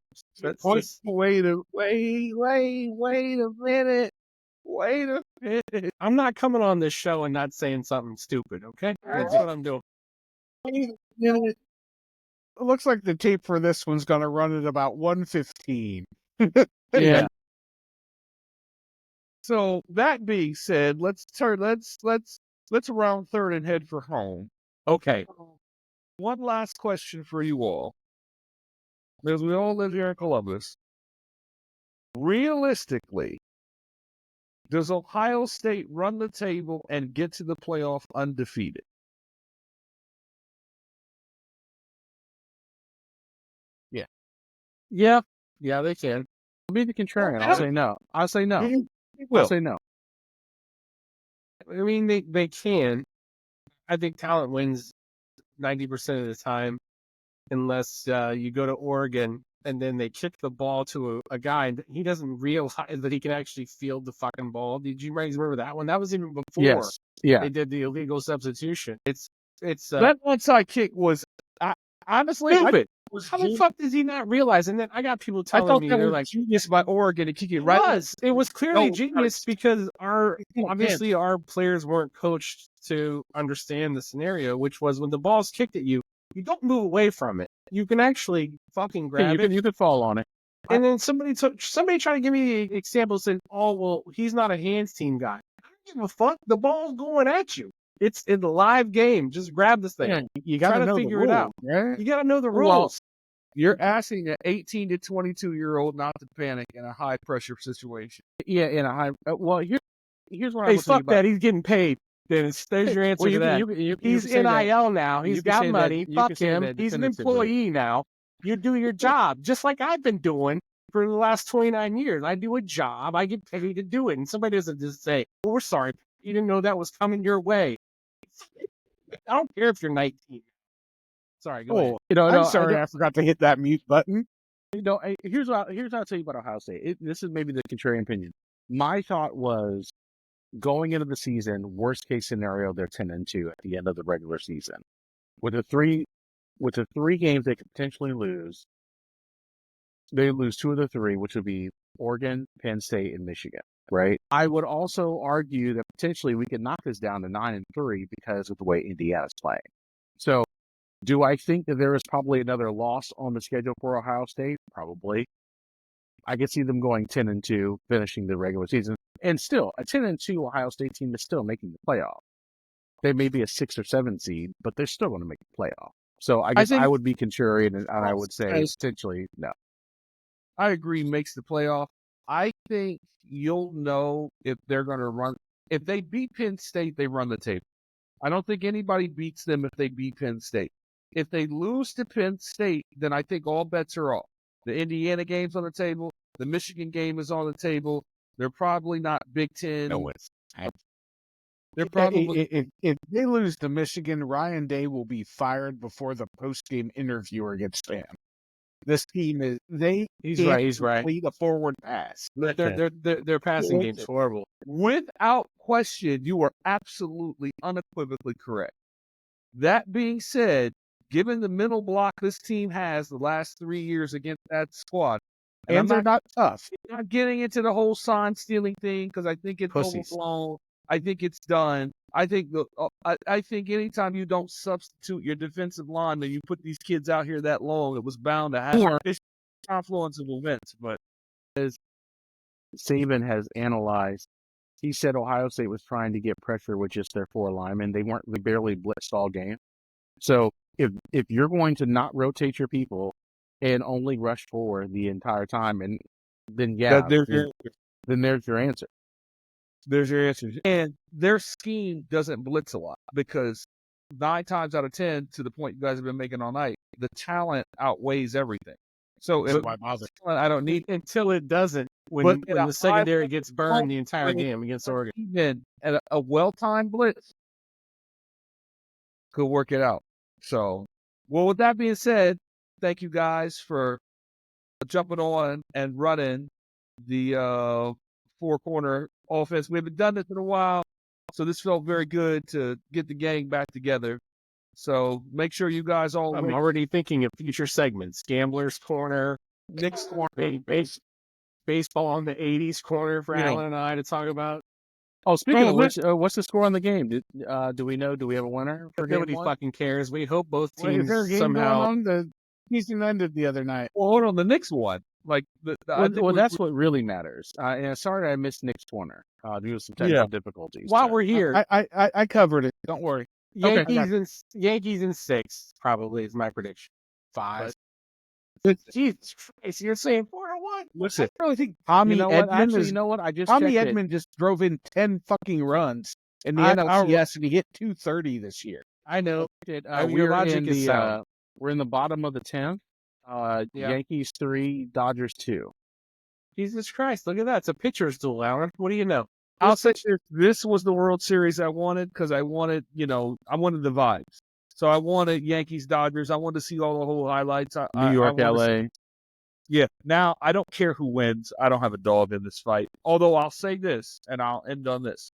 wait, just, wait a minute. Wait a minute. I'm not coming on this show and not saying something stupid. Okay, that's what I'm doing. Wait a minute. It looks like the tape for this one's going to run at about 1:15. Yeah. So that being said, let's round third and head for home. Okay. One last question for you all. Because we all live here in Columbus. Realistically, does Ohio State run the table and get to the playoff undefeated? Yeah, they can. I'll be the contrarian. I'll say no. I'll say no. I'll say no. I mean, they can. I think talent wins 90% of the time, unless you go to Oregon and then they kick the ball to a guy and he doesn't realize that he can actually field the fucking ball. Did you guys remember that one? That was even before Yes. Yeah. they did the illegal substitution. It's That onside kick was, honestly, stupid. How the fuck does he not realize? And then I got people I telling thought me that they're was like, genius by Oregon to kick it it right. was clearly No, genius because can't. obviously our players weren't coached to understand the scenario, which was when the ball's kicked at you, you don't move away from it. You can actually fucking grab it. You could fall on it. And then somebody tried to give me the example, said, "Oh well, he's not a hands team guy." I don't give a fuck. The ball's going at you. It's in the live game. Just grab this thing. Yeah, you Try got to to know figure the it rules, out. right? You got to know the Well, rules. You're asking an 18 to 22-year-old not to panic in a high pressure situation. Yeah, in a high. Well, here's what I Hey, was thinking fuck about. that. He's getting paid. There's your answer Well, to that. you He's can say that. NIL now. He's You can got say that- money. you Fuck can say him. that He's an definitively. employee now. You do your job, just like I've been doing for the last 29 years. I do a job. I get paid to do it. And somebody doesn't just say, "Well, we're sorry. You didn't know that was coming your way." I don't care if you're 19. Sorry, go ahead. I'm sorry, I forgot to hit that mute button. Here's what I'll tell you about Ohio State. This is maybe the contrarian opinion. My thought was going into the season, worst case scenario, they're 10-2 at the end of the regular season. With the three games they could potentially lose, they lose 2 of the 3, which would be Oregon, Penn State, and Michigan. Right. I would also argue that potentially we could knock this down to 9-3 because of the way Indiana's playing. So, do I think that there is probably another loss on the schedule for Ohio State? Probably. I could see them going 10-2, finishing the regular season, and still a 10-2 Ohio State team is still making the playoff. They may be a 6 or 7 seed, but they're still going to make the playoff. So I guess think- I would be contrarian, and I would say potentially no. I agree, makes the playoff. I think you'll know if they're going to run. If they beat Penn State, they run the table. I don't think anybody beats them if they beat Penn State. If they lose to Penn State, then I think all bets are off. The Indiana game's on the table. The Michigan game is on the table. They're probably not Big Ten. No, it's They're probably. if they lose to Michigan, Ryan Day will be fired before the post-game interviewer gets to him. This team is He's can't right. He's right. complete a forward pass. Their passing Yeah. game's horrible. Without question, you are absolutely unequivocally correct. That being said, given the mental block this team has the last 3 years against that squad, And I'm they're not tough. not getting into the whole sign stealing thing because I think it's Pussies. overblown. I think it's done. I think I think anytime you don't substitute your defensive line, and you put these kids out here that long, it was bound to happen. It's confluence of events, but Saban has analyzed. He said Ohio State was trying to get pressure with just their 4 linemen. They barely blitzed all game. So if you're going to not rotate your people and only rush forward the entire time, and then there's your answer. There's your answer. And their scheme doesn't blitz a lot because 9 times out of 10, to the point you guys have been making all night, the talent outweighs everything. So if I don't need Until it doesn't. When But the secondary gets burned the entire game against Oregon. even at a well-timed blitz could work it out. So, well, with that being said, thank you guys for jumping on and running the four-corner offense. We haven't done this in a while, so this felt very good to get the gang back together. So make sure you guys all I'm rate already thinking of future segments: Gambler's Corner, Nick's Corner. baseball on the '80s corner for You know. Alan and I to talk about. Oh, speaking Oh, of which, what's the score on the game? Do we know? Do we have a winner for game Nobody one? fucking cares. We hope both Wait, is teams there a game somehow. going on? The season ended the other night. Well, hold on, the Knicks one. Like, I think Well, that's what really matters. And sorry I missed Nick's corner due to some technical difficulties. While we're here, I covered it. Don't worry. Yankees in 6 probably is my prediction. 5. Jesus Christ, you're saying 4-1? Listen, I really think Tommy you know what? Edman Actually, is. you know what? I just Tommy checked it. Edman just drove in 10 fucking runs in the I- NLCS, and he hit 230 this year. I know. Your We're logic in is the sound. we're in the bottom of the 10th. Yeah. Yankees 3, Dodgers 2. Jesus Christ, look at that. It's a pitcher's duel, Alan. What do you know? I'll say this was the World Series I wanted because I wanted the vibes. So I wanted Yankees, Dodgers. I wanted to see all the whole highlights. New York, I wanted to LA. see- Yeah. Now, I don't care who wins. I don't have a dog in this fight. Although I'll say this, and I'll end on this.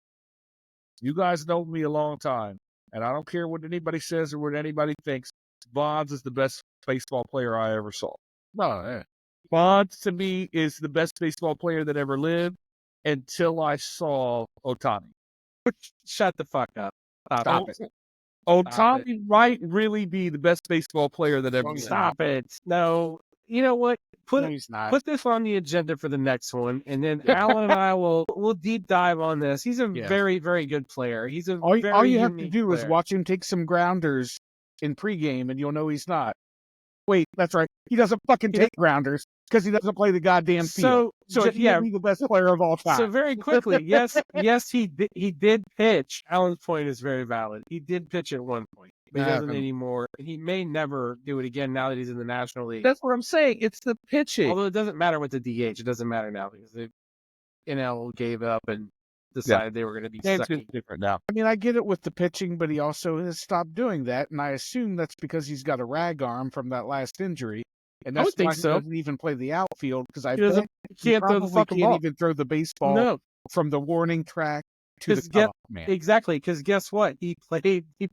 You guys know me a long time, and I don't care what anybody says or what anybody thinks. Bonds is the best baseball player I ever saw. Oh, yeah. Bonds, to me, is the best baseball player that ever lived until I saw Ohtani. Shut the fuck up. Stop it. Ohtani might really be the best baseball player that ever lived. Stop it. No. You know what? No, he's not. Put this on the agenda for the next one, and then Alan and I we'll deep dive on this. He's a Yeah. very, very good player. He's a all very you have to unique do is player. watch him take some grounders in pregame, and you'll know he's not. Wait, that's right. He doesn't fucking take grounders because he doesn't play the goddamn field. So ju- he would be the best player of all time. So very quickly, yes, he did pitch. Alan's point is very valid. He did pitch at one point, but he doesn't anymore. He may never do it again now that he's in the National League. That's what I'm saying. It's the pitching. Although it doesn't matter with the DH, it doesn't matter now because the NL gave up and decided they were going to be It's sucky. different now. I mean, I get it with the pitching, but he also has stopped doing that, and I assume that's because he's got a rag arm from that last injury. And I that's would think why so. he doesn't even play the outfield because I He doesn't- bet He can't throw the probably fucking can't ball. even throw the baseball No, from the warning track to the 'Cause cutoff man. exactly. Because guess what? He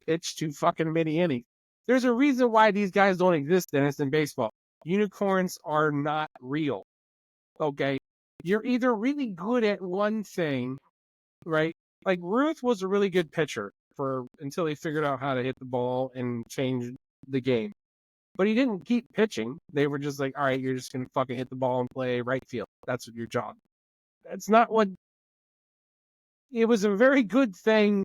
pitched too fucking many innings. There's a reason why these guys don't exist, Dennis, in baseball. Unicorns are not real. Okay? You're either really good at one thing, right? Like Ruth was a really good pitcher until he figured out how to hit the ball and change the game. But he didn't keep pitching. They were just like, all right, you're just going to fucking hit the ball and play right field. That's your job. That's not what. It was a very good thing.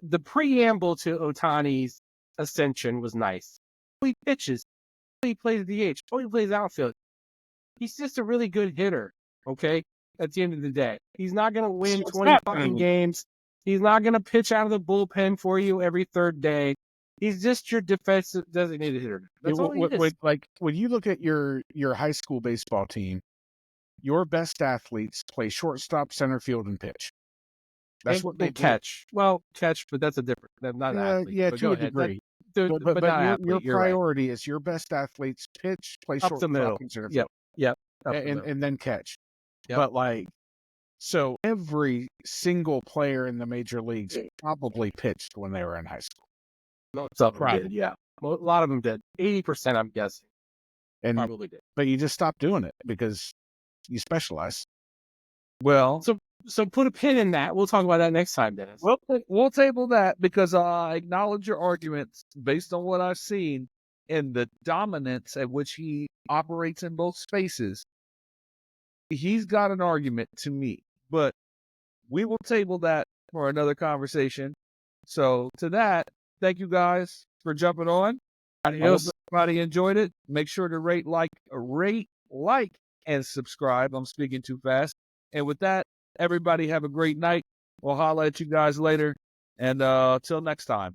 The preamble to Ohtani's ascension was nice. He pitches. He plays DH. He plays outfield. He's just a really good hitter. Okay? At the end of the day, he's not going to win 20 fucking games. He's not going to pitch out of the bullpen for you every third day. He's just your defensive designated hitter. That's all he is. Like when you look at your high school baseball team, your best athletes play shortstop, center field, and pitch. That's what they do. catch. Well, catch, but that's a different. Not athlete. Yeah, but to go a ahead. degree. But But not your athlete. You're right. priority is your best athletes pitch, play Up the shortstop, middle. and center Yep. field, Up the middle. and then catch. Yep. But like, so every single player in the major leagues probably pitched when they were in high school, Most of them Probably. did, yeah. A lot of them did. 80%, I'm guessing, and probably did. but you just stopped doing it because you specialize. Well, So put a pin in that. We'll talk about that next time, Dennis. we'll table that because I acknowledge your arguments based on what I've seen and the dominance at which he operates in both spaces. He's got an argument to me, but we will table that for another conversation. So to that, thank you guys for jumping on. I hope everybody enjoyed it. Make sure to rate, like, and subscribe. I'm speaking too fast. And with that, everybody have a great night. We'll holla at you guys later. And till next time.